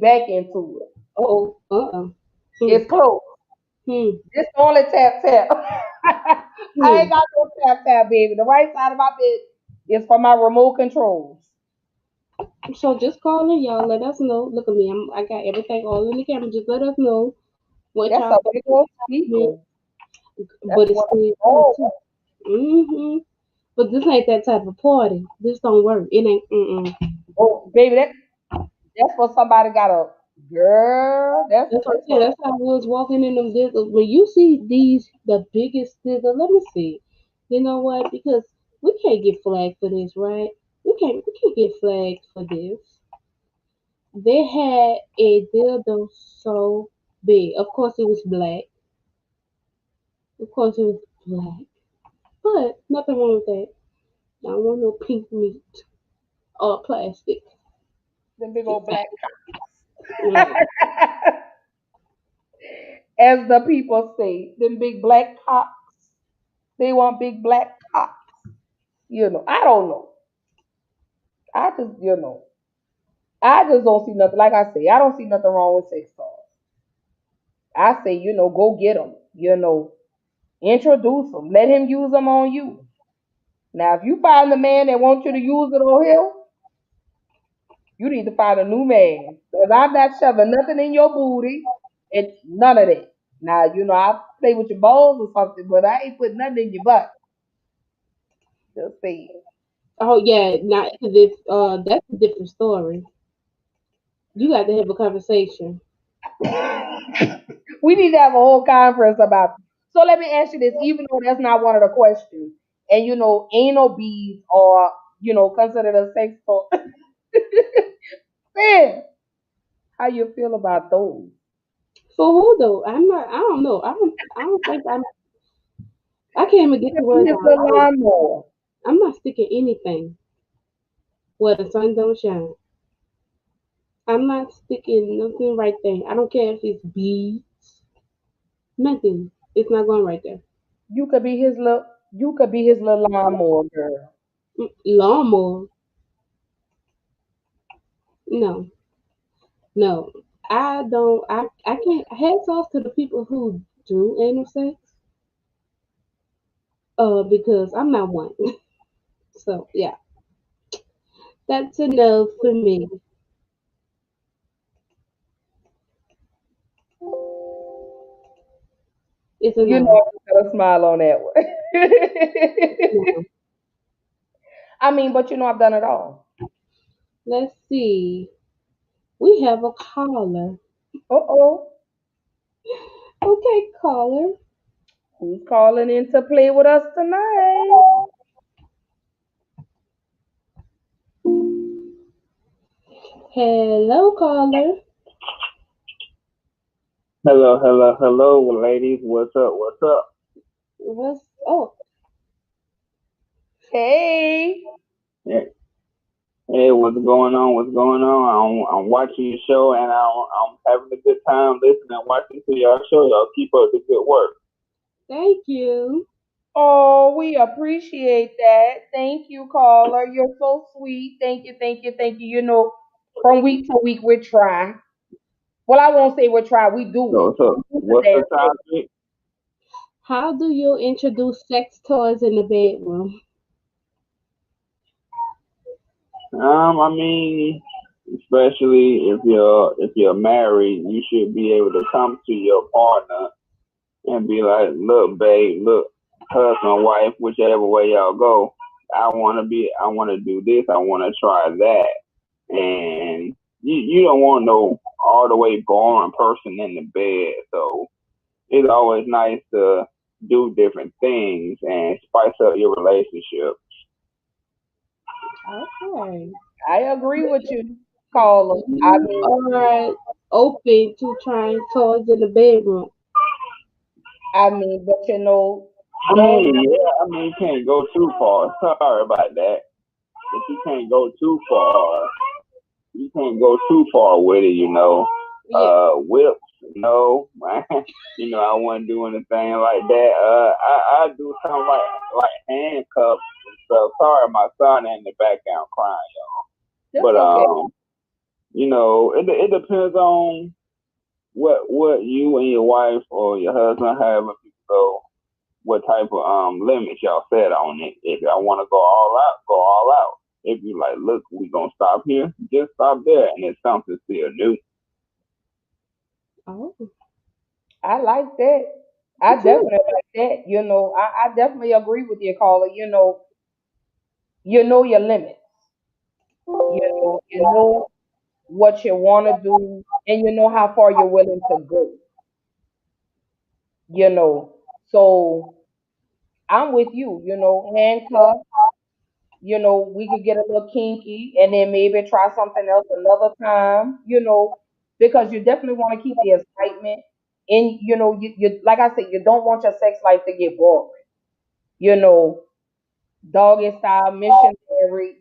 back into it. Oh, Hmm, It's closed. hmm, This only tap tap. I hmm. ain't got no tap tap, baby. The right side of my bed is for my remote controls. So just call in, y'all. Let us know. Look at me. I got everything all in the camera. Just let us know what That's y'all a think big about old it. speaker. That's But it's one of still good oh, too. But this ain't that type of party. This don't work. It ain't. oh, baby, that's for somebody got a girl. That's That's what I'm that's saying. for That's how I was walking in them diggers. When you see these, the biggest digger, let me see. You know what? Because we can't get flagged for this, right? We can't get flagged for this. They had a dildo so big. Of course, it was black. Of course, it was black. But nothing wrong with that. I don't want no pink meat or plastic. Them big old It's black right. as the people say, them big black cocks. They want big black cocks. I don't know. I just, I just don't see nothing. Like I say, I don't see nothing wrong with sex toys. I say, go get them. Introduce them. Let him use them on you. Now, if you find the man that wants you to use it on him, you need to find a new man. Because I'm not shoving nothing in your booty. It's none of that. Now, I play with your balls or something, but I ain't putting nothing in your butt. Just saying. Oh yeah, now this that's a different story. You got to have a conversation. We need to have a whole conference about it. So let me ask you this, even though that's not one of the questions, and anal beads are, considered a sex toy. Man, how you feel about those? For who though? I'm not. I don't know. I don't think I'm. I can't even get the words His out. little lawnmower. I'm not sticking anything where the sun don't shine. I'm not sticking nothing right there. I don't care if it's beads, nothing. It's not going right there. You could be his little lawnmower girl. Lawnmower, no, no. I don't. I can't. Hats off to the people who do anal sex. Because I'm not one. So yeah, that's a no for me. It's a You know no. I got a smile on that one. No. I mean, but I've done it all. Let's see. We have a caller. Uh-oh. Okay, caller. Who's calling in to play with us tonight? Hello, caller. Hello, hello, hello, ladies. What's up? What's up? What's oh Hey. Yeah. Hey, what's going on? What's going on? I'm watching your show and I'm having a good time listening and watching to y'all show. Y'all keep up the good work. thank you. Oh, we appreciate that. Thank you, caller. You're so sweet. Thank you, thank you, thank you. From week to week, we try. Well, I won't say we try. We do it. So We do the what's the damn thing. topic? How do you introduce sex toys in the bedroom? I mean, especially if you're married, you should be able to come to your partner and be like, look, babe, look, husband, wife, whichever way y'all go, I want to do this, I want to try that, and you don't want no all the way boring person in the bed. So it's always nice to do different things and spice up your relationship. Okay. I agree with you, caller. I You mean, are open to trying toys in the bedroom. but I don't. mean, yeah, I mean, you can't go too far. Sorry about that, but you can't go too far. You can't go too far with it, you know. Yeah. Whips, no, I wouldn't do anything like that. I do something like handcuffs and stuff. Sorry, my son in the background crying, That's but okay. it depends on what you and your wife or your husband have. If you go, what type of limits y'all set on it. If y'all want to go all out, go all out. If you like, look, we gonna stop here, just stop there, and it's something still new. Oh, I like that. I good. definitely like that. I definitely agree with you, caller. You know your limits. You know what you want to do, and you know how far you're willing to go. You know, so I'm with you. Handcuffs. We could get a little kinky and then maybe try something else another time, because you definitely want to keep the excitement. And, you like I said, you don't want your sex life to get boring, you know, doggy style, missionary,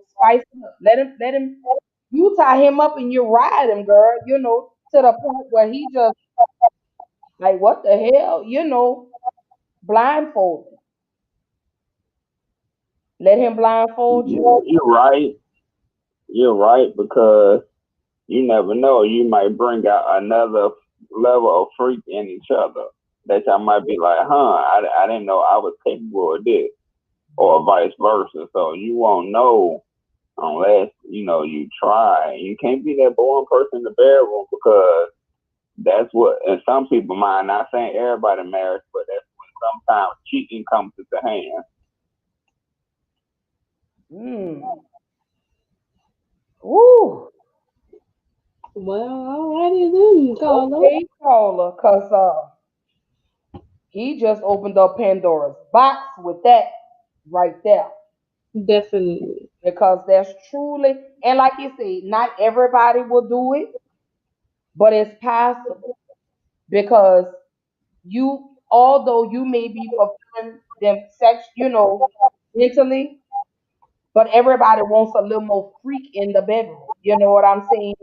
spice it up. You tie him up and you ride him, girl, to the point where he just like, what the hell, blindfolded. Let him blindfold you. You're right. You're right because you never know. You might bring out another level of freak in each other that y'all might be like, huh, I didn't know I was capable of this, or vice versa. So you won't know unless, you try. You can't be that boring person in the bedroom because that's what, in some people mind, not saying everybody marriage, but that's when sometimes cheating comes to the hand. Mm. Woo. Well, alrighty then, Carla. Okay, caller, cause he just opened up Pandora's box with that right there. Definitely. Because that's truly, and like you say, not everybody will do it, but it's possible. Because although you may be fulfilling them mentally, but everybody wants a little more freak in the bedroom. You know what I'm saying?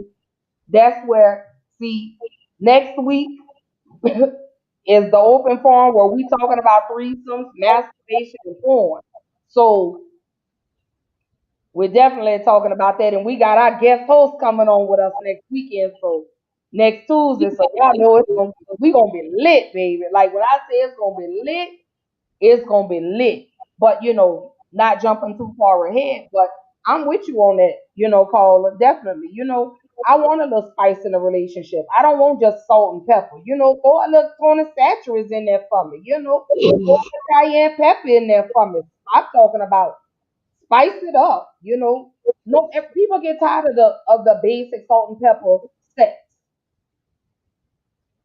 That's where, see, next week is the open forum where we talking about threesomes, masturbation, and porn. So we're definitely talking about that, and we got our guest host coming on with us next weekend. So next Tuesday, so y'all know we gonna be lit, baby. Like when I say it's gonna be lit, it's gonna be lit. But not jumping too far ahead. But I'm with you on that. Caller, definitely. I want a little spice in a relationship. I don't want just salt and pepper. Throw a little corn saturates in there for me. Throw a cayenne pepper in there for me. I'm talking about spice it up. No, if people get tired of the basic salt and pepper sex.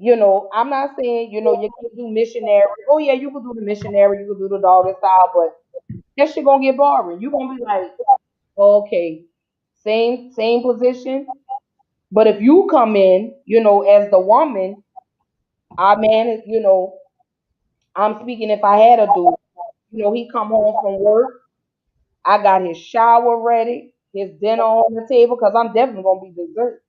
I'm not saying you can do missionary. Oh yeah, you can do the missionary, you can do the doggy style, but that shit gonna get boring. You gonna be like, okay, same position. But if you come in, as the woman, our man is, I'm speaking if I had a dude, he come home from work, I got his shower ready, his dinner on the table, because I'm definitely gonna be dessert.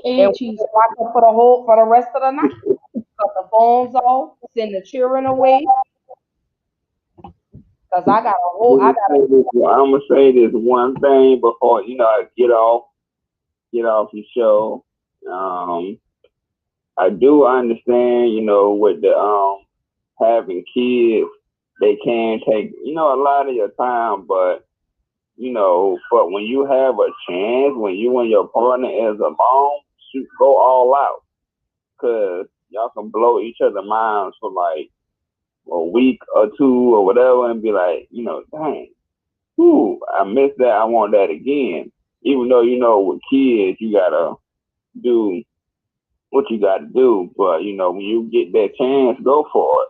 And And we cheese. can rock up for the rest of the night. Cut the phones off, send the children away, cause I'm gonna say this one thing before I get off your show. Um, I do understand, with the having kids, they can take a lot of your time, but but when you have a chance, when you and your partner is alone, shoot, go all out, cause y'all can blow each other minds for like a week or two or whatever, and be like, dang, whoo, I missed that. I want that again. Even though with kids you gotta do what you gotta do, but when you get that chance, go for it.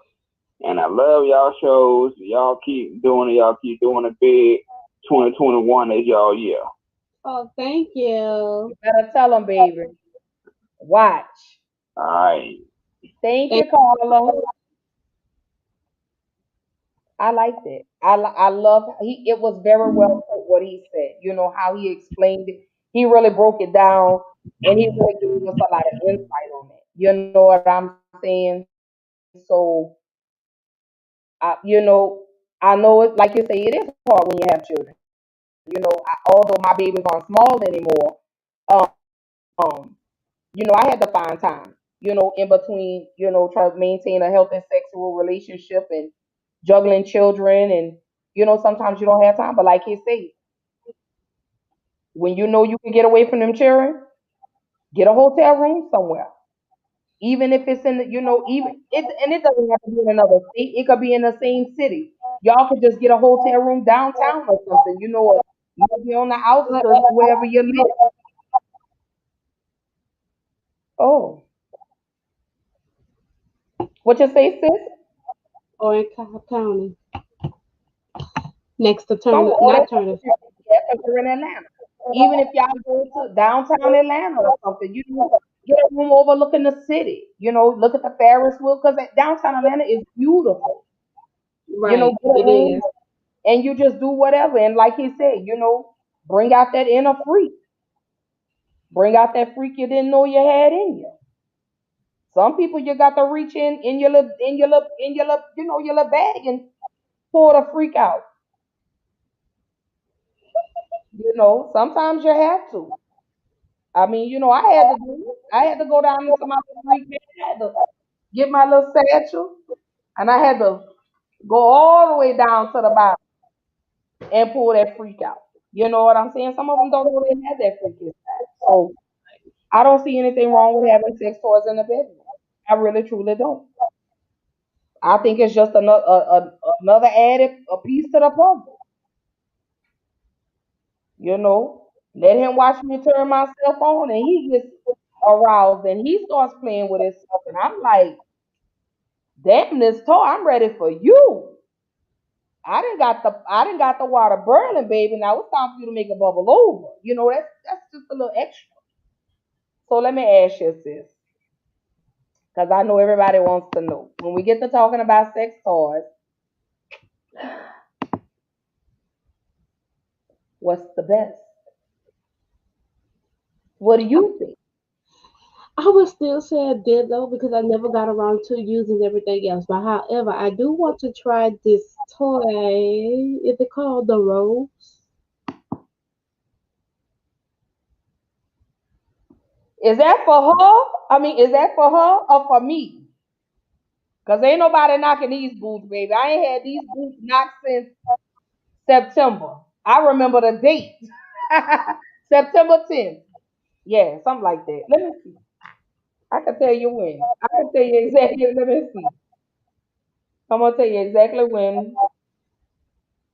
And I love y'all shows. Y'all keep doing it. Y'all keep doing it big. 2021 is y'all year. Oh, thank you. you better tell them, baby. Watch. All right. Thank Thank you, Carla. I liked it. I love it was very well put what he said. How he explained it. He really broke it down, and he really gave us a lot of insight on it. You know what I'm saying? So, I know it. Like you say, it is hard when you have children. Although my babies aren't small anymore, um, I had to find time. In between, trying to maintain a healthy sexual relationship and juggling children, and sometimes you don't have time. But like he said, when you know you can get away from them children, get a hotel room somewhere. Even if it's in the, even it, and it doesn't have to be in another state. It could be in the same city. Y'all could just get a hotel room downtown or something. Or maybe on the outskirts wherever you live. Oh, what you say, sis? or in Cobb County. Next to Some turn, all not those turn. yeah, because you're in Atlanta. Even if y'all go to downtown Atlanta or something, you know, get a room overlooking the city. You know, look at the Ferris wheel because downtown Atlanta is beautiful. You know, Right, get a it room is. and you just do whatever. And like he said, you know, bring out that inner freak. Bring out that freak you didn't know you had in you. Some people you got to reach in your little you know your little bag and pull the freak out. You know, sometimes you have to. I mean, you know, I had to do it. I had to go down into my little freak bag. I had to get my little satchel, and I had to go all the way down to the bottom and pull that freak out. You know what I'm saying? Some of them don't know they have that freak inside. So I don't see anything wrong with having sex toys in the bedroom. I really truly don't. I think it's just another added a piece to the puzzle. You know, let him watch me turn myself on, and he gets aroused, and he starts playing with himself, and I'm like, damn, this toy, I'm ready for you. I didn't got the water burning, baby. Now it's time for you to make a bubble over. You know, that's just a little extra. So let me ask you, sis, because I know everybody wants to know. When we get to talking about sex toys, what's the best? What do you think? I would still say I did though because I never got around to using everything else. But however, I do want to try this toy. Is it called the Rose? Is that for her? I mean, is that for her or for me? Because ain't nobody knocking these boots, baby. I ain't had these boots knocked since September. I remember the date. September 10th. Yeah, something like that. Let me see. I can tell you when. I can tell you exactly. Let me see. I'm going to tell you exactly when.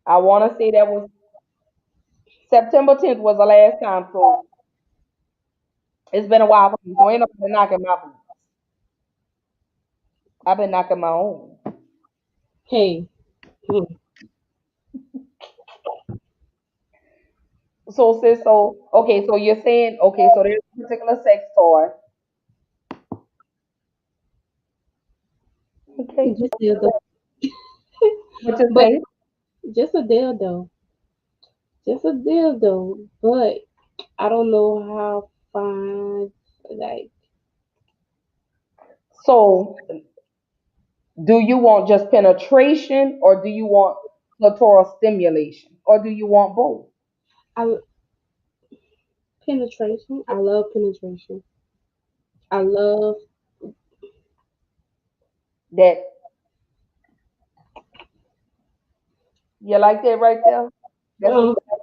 I want to say that was September 10th was the last time. So it's been a while for me. So ain't nobody knocking my boots. I've been knocking my own. Hey, hmm, So, sis, so, okay, so you're saying, okay, so there's a particular sex toy. Okay. just dildo. What you But say? just a dildo. Just a dildo. But I don't know how fine, like, So, do you want just penetration or do you want clitoral stimulation or do you want both? I penetration. I love penetration. I love. That you like that right there? That's what Um, you like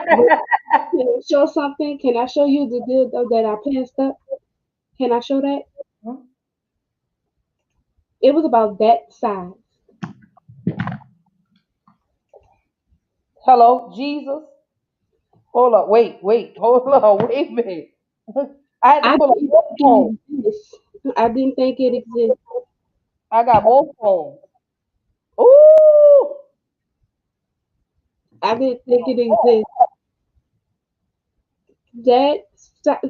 but right can I show something? Can I show you the dildo that I passed up? Can I show that? there? It was about that size. Hello, Jesus. Hold up, wait, hold on, wait a minute. I had to I pull up didn't both phones. think it exists. I didn't think it exists. I got both phones. Ooh, I didn't think it exists.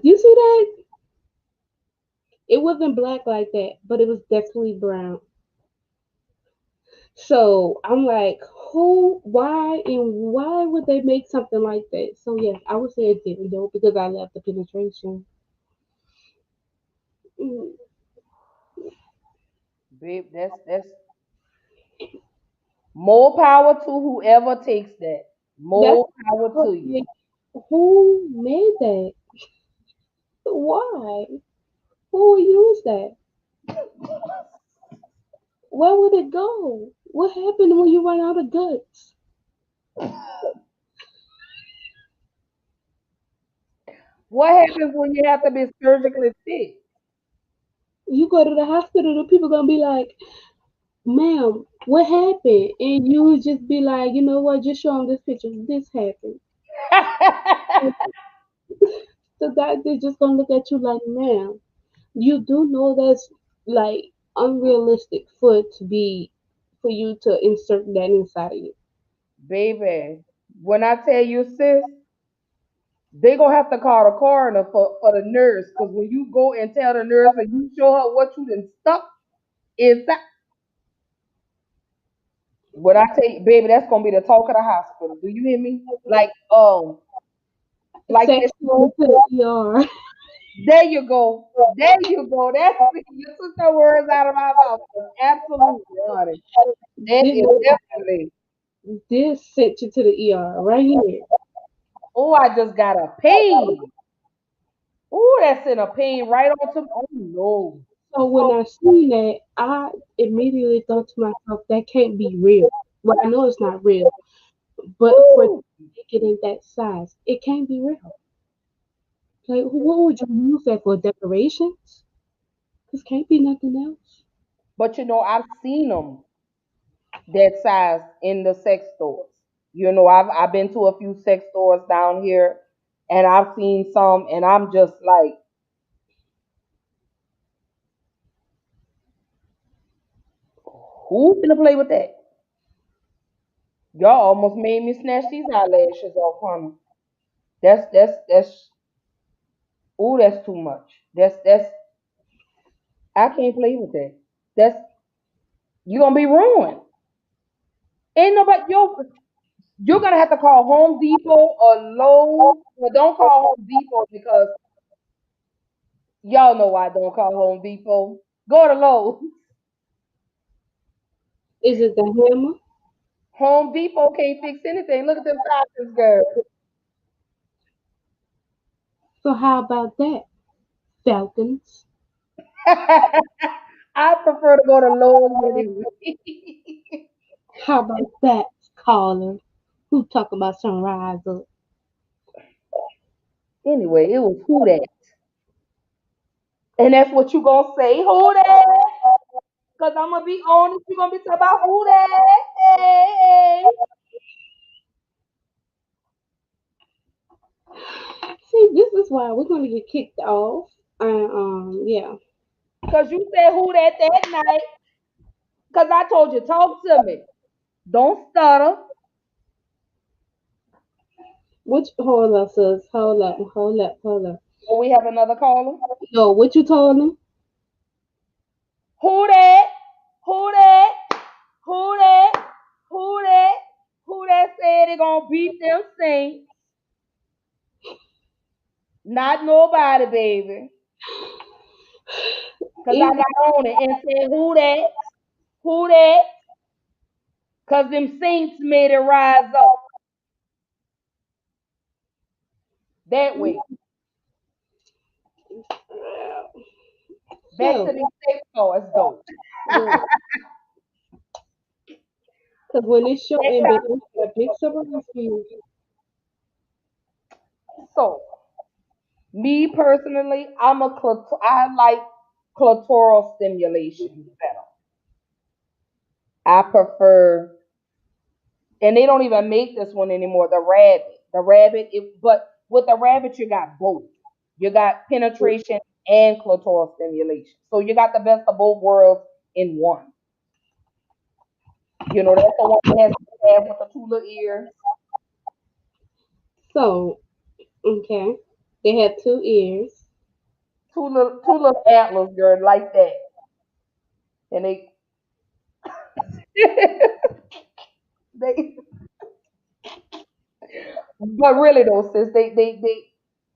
You see that? It wasn't black like that, but it was definitely brown. So I'm like, who, why, and why would they make something like that? So yes, I would say it didn't though because I love the penetration. Mm, babe, that's more power to whoever takes that. That's More power to you. who made that? Why? Who would use that? Where would it go? What happened when you run out of guts? What happens when you have to be surgically fixed? You go to the hospital, the people gonna be like, "Ma'am, what happened?" And you would just be like, "You know what? Just show them this picture. This happened." The doctor just gonna look at you like, "Ma'am, you do know that's like unrealistic for it to be for you to insert that inside of you." baby. When I tell you, sis, they gonna have to call the coroner for the nurse. Cause when you go and tell the nurse and you show her what you done stuck inside, what I tell you, baby, that's gonna be the talk of the hospital. Do you hear me? Like Sex this me show. to the ER. There you go. There you go. That's you took the words out of my mouth. Absolutely, honey. That This, is definitely. this sent you to the ER right here. Oh, I just got a pain. Oh, that's in a pain right onto. Oh no. So when I seen that, I immediately thought to myself, that can't be real. Well, I know it's not real, but for Ooh. it in that size, it can't be real. Like, what would you use that for? Decorations? This can't be nothing else. But I've seen them that size in the sex stores. I've been to a few sex stores down here, and I've seen some, and I'm just like, who gonna play with that? Y'all almost made me snatch these eyelashes off, honey. That's ooh, that's too much. That's I can't play with that. That's you gonna be ruined. Ain't nobody you're gonna have to call Home Depot or Lowe's. Well, don't call Home Depot because y'all know why I don't call Home Depot. Go to Lowe's. Is it the hammer? Home Depot can't fix anything. Look at them costumes, girl. So how about that? Falcons. I prefer to go to Lowe's anyway. How about that? Caller. Who talking about sunrise up? Anyway, it was who that. And that's what you gonna say, who that? Cause I'm gonna be honest, you gonna be talking about who that? Hey. See, this is why we're gonna get kicked off. Yeah. Cause you said who that night. Cause I told you, talk to me. Don't stutter. Which hold up, sis? Hold up. Or we have another caller. No, what you told them? Who that? Who that? Who that? Who that? Who that said they gonna beat them Saints? Not nobody, baby. Cause I It, got on it and said who that? Who that? Cause them Saints made it rise up that way. Back to so, these sex toys though. yeah. Because when this show Back ended, to we got a big surprise for you. so me personally, I like clitoral stimulation better. I prefer, and they don't even make this one anymore. The rabbit, but with the rabbit you got both. You got penetration and clitoral stimulation. So you got the best of both worlds in one. That's the one that has the tab with the two little ears, So, okay. They had two ears. two little antlers, girl, like that, and they they. But really though, sis,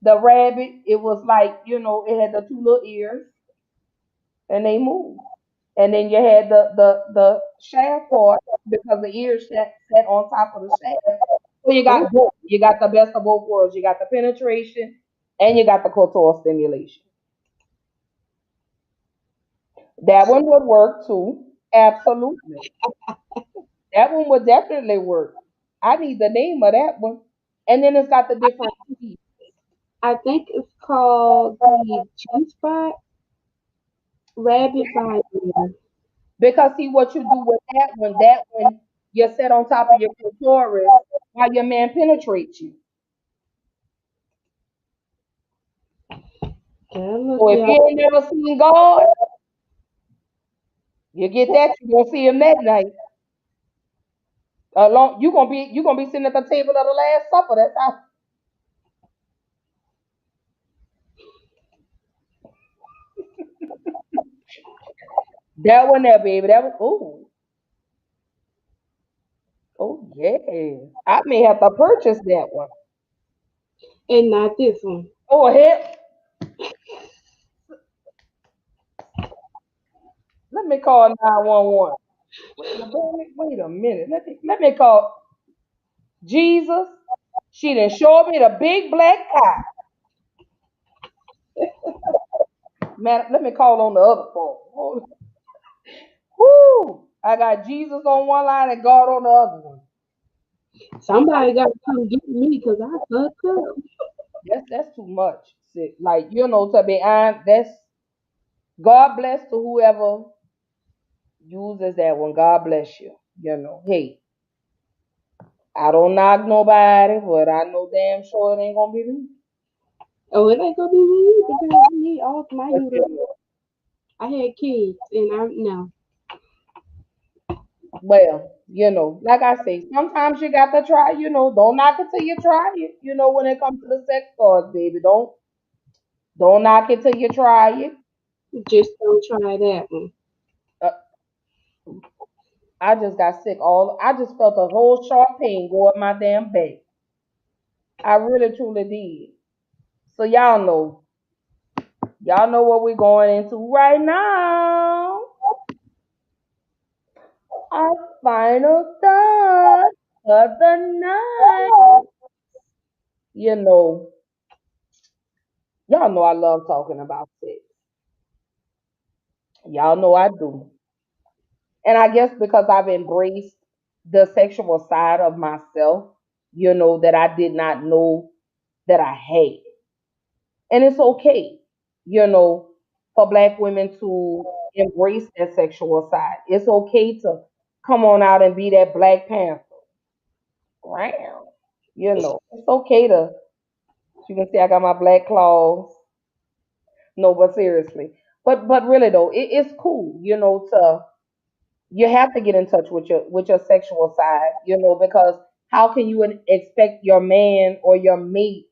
the rabbit, it was like it had the two little ears, and they moved. And then you had the shaft part because the ears sat on top of the shaft. So you Oh, got both. You got the best of both worlds. You got the penetration and you got the clitoral stimulation. That one would work too. Absolutely. That one would definitely work. I need the name of that one. And then it's got the different teeth. I think it's called the G spot rabbit vibrator. Because see what you do with that one, you sit on top of your clitoris while your man penetrates you. Girl, look, So if you y'all. ain't never seen God, you get that, you gonna see him that night. Along, you gonna be sitting at the table of the Last Supper. That's how. That one there, baby. That was oh yeah. I may have to purchase that one. And not this one. Oh heck, let me call 911. Wait a minute. Let me call Jesus. She done showed me the big black car. Man, let me call on the other phone. Whoo! I got Jesus on one line and God on the other one. Somebody got to come get me because I fucked up. That's too much. Sis. Like to be honest, that's God bless to whoever uses that one. God bless you. Hey, I don't knock nobody, but I know damn sure it ain't gonna be me. Oh, it ain't gonna be me because I need all my But uterus. I had kids, and I no. well, like I say, sometimes you got to try. Don't knock it till you try it. When it comes to the sex toys, baby, don't knock it till you try it. Just don't try that one. Uh, I just got sick. I just felt a whole sharp pain go up my damn back. I really truly did. So y'all know what we're going into right now. Our final thought of the night. You know, y'all know I love talking about sex. Y'all know I do. And I guess because I've embraced the sexual side of myself, that I did not know that I had. And it's okay, you know, for black women to embrace their sexual side. It's okay to come on out and be that Black Panther. Wow. It's okay to, you can see I got my black claws. No, but seriously. But really though, it's cool, you have to get in touch with your sexual side, because how can you expect your man or your mate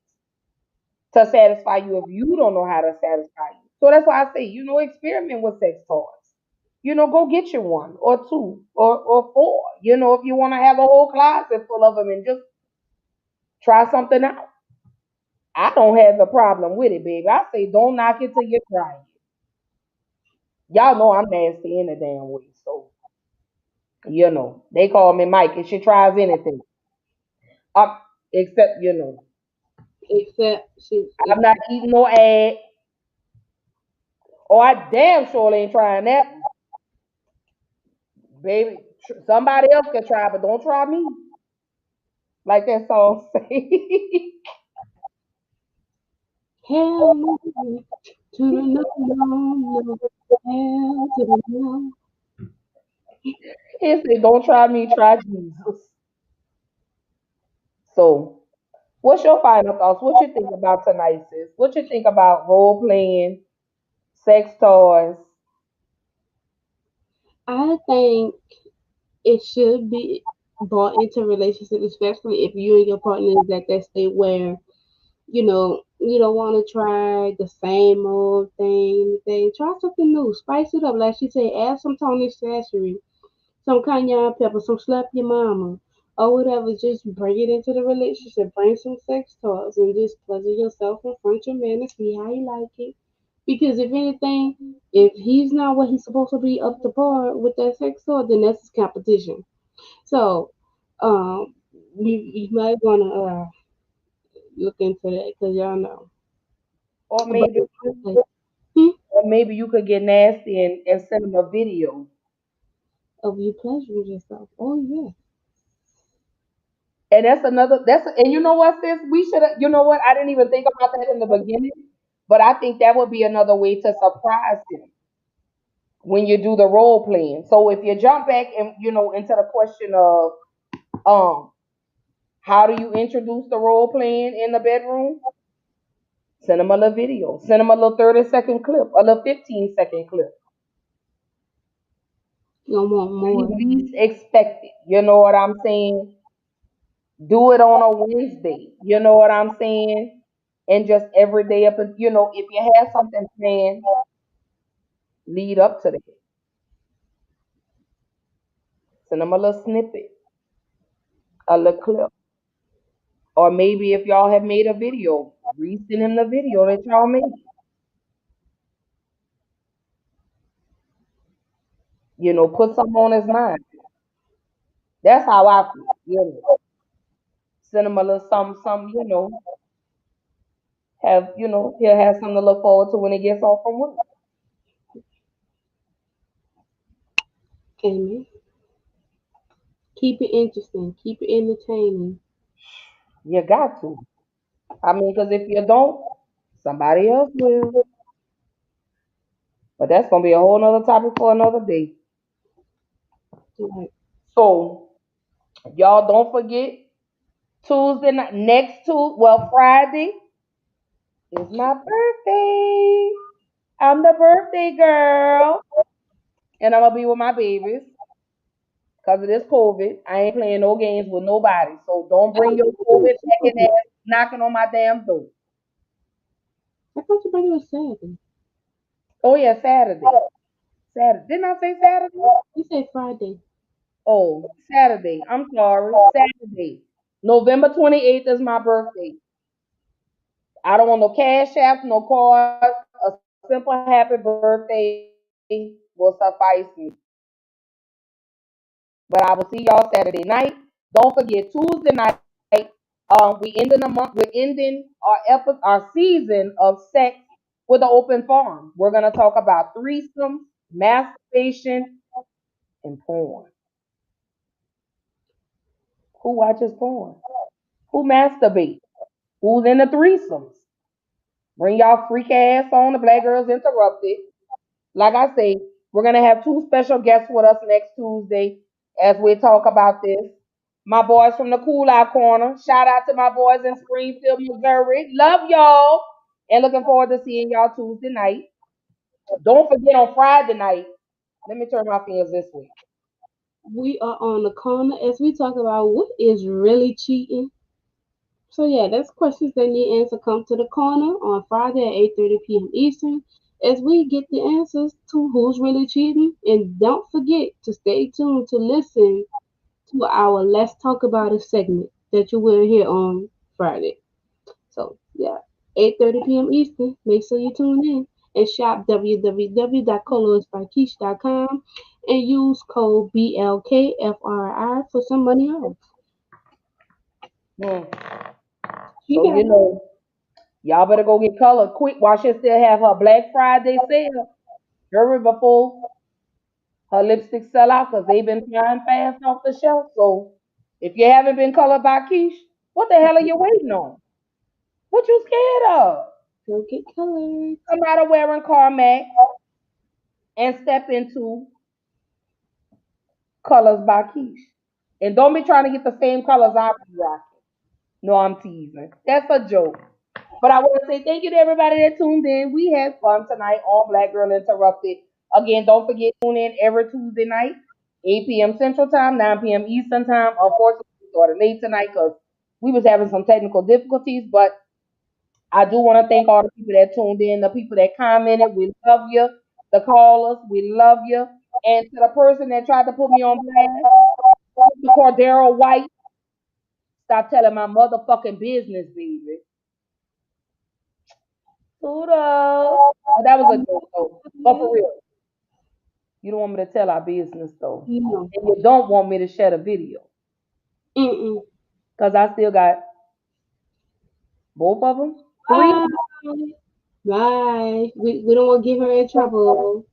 to satisfy you if you don't know how to satisfy you? So that's why I say, experiment with sex toys. Go get you one or two or four. If you want to have a whole closet full of them and just try something out. I don't have a problem with it, baby. I say don't knock it till you try it. Y'all know I'm nasty in a damn way, so they call me Mike and she tries anything. Um, except Except I'm not eating no egg. Oh, I damn sure ain't trying that, baby. Somebody else can try, but don't try me. Like that song say. hell no to the no, no, no, hell to the no. He say, "Don't try me, try Jesus." So, what's your final thoughts? What you think about tonight, sis? What you think about role playing, sex toys? I think it should be brought into relationship, especially if you and your partner is at that state where you don't want to try the same old thing. Try something new, spice it up. Like she said, add some Tony Sashery, some cayenne pepper, some slap your mama, or whatever. Just bring it into the relationship. Bring some sex toys and just pleasure yourself in front of your man and see how he like it. Because if anything, if he's not what he's supposed to be up to par with that sex toy, then that's his competition. So, you might wanna look into that because y'all know. Or But maybe, hmm, or maybe you could get nasty and send them a video. of you pleasuring yourself. Oh yeah. And and you know what, sis? We should have, you know what? I didn't even think about that in the beginning, but I think that would be another way to surprise him when you do the role playing. So if you jump back and, into the question of, um, how do you introduce the role playing in the bedroom? Send them a little video. Send them a little 30-second clip, a little 15-second clip. You don't want You more. least expect it. You know what I'm saying? Do it on a Wednesday. You know what I'm saying? And just every day up, if you have something planned, lead up to that. Send them a little snippet, a little clip. Or maybe if y'all have made a video, resend him the video that y'all made. Put something on his mind. That's how I feel. Send him a little something, he'll have something to look forward to when he gets off from work. Amen. Keep it interesting. Keep it entertaining. You got to. I mean, because if you don't, somebody else will. But that's gonna be a whole nother topic for another day. Like, So y'all don't forget Tuesday night, next Tuesday, well Friday is my birthday. I'm the birthday girl, and I'm gonna be with my babies because of this COVID. I ain't playing no games with nobody. So don't I bring thought your your COVID birthday packing was ass knocking on my damn door. I thought your birthday was Saturday. Oh yeah, Saturday. Saturday. Didn't I say Saturday? You said Friday. Oh, Saturday. I'm sorry. Saturday. November 28th is my birthday. I don't want no cash app, no cards. A simple happy birthday will suffice me. But I will see y'all Saturday night. Don't forget Tuesday night. We ending the month. We're ending our season of sex with an open forum. We're gonna talk about threesomes, masturbation, and porn. Who watches porn? Who masturbates? Who's in the threesomes? Bring y'all freak ass on the Black Girls Interrupted. Like I say, we're gonna have two special guests with us next Tuesday as we talk about this. My boys from the Cool Out Corner. Shout out to my boys in Springfield, Missouri. Love y'all. And looking forward to seeing y'all Tuesday night. Don't forget on Friday night. Let me turn my fingers this way. We are on the corner as we talk about what is really cheating. So yeah, that's questions that need answer. Come to the corner on Friday at 8:30 p.m. Eastern as we get the answers to who's really cheating. And don't forget to stay tuned to listen to our Let's Talk About It segment that you will hear on Friday. So yeah, 8:30 p.m. Eastern. Make sure you tune in and shop www.colorsbykeesh.com and use code BLKFRI for some money off. Hmm. You So got y'all better go get color quick while she still have her Black Friday sale. Hurry before her lipstick sell out because they've been flying fast off the shelf. So if you haven't been colored by Keish, what the hell are you waiting on? What you scared of? go get colored. Come out of wearing Carmack and step into colors by Keish. And don't be trying to get the same colors I be rocking. No, I'm teasing. That's a joke. But I want to say thank you to everybody that tuned in. We had fun tonight on Black Girl Interrupted. Again, don't forget tune in every Tuesday night, 8 p.m. Central Time, 9 p.m. Eastern Time. Unfortunately, we started late tonight because we was having some technical difficulties. But I do want to thank all the people that tuned in, the people that commented. We love you. The callers, we love you. And to the person that tried to put me on blast, Mr. Cordero White, stop telling my motherfucking business, baby. Toodles. But that was a joke, though. But for real, you don't want me to tell our business, though. No. And you don't want me to share the video. Mm-mm. Because I still got both of them. Three. Bye. Bye. We don't want to get her in trouble.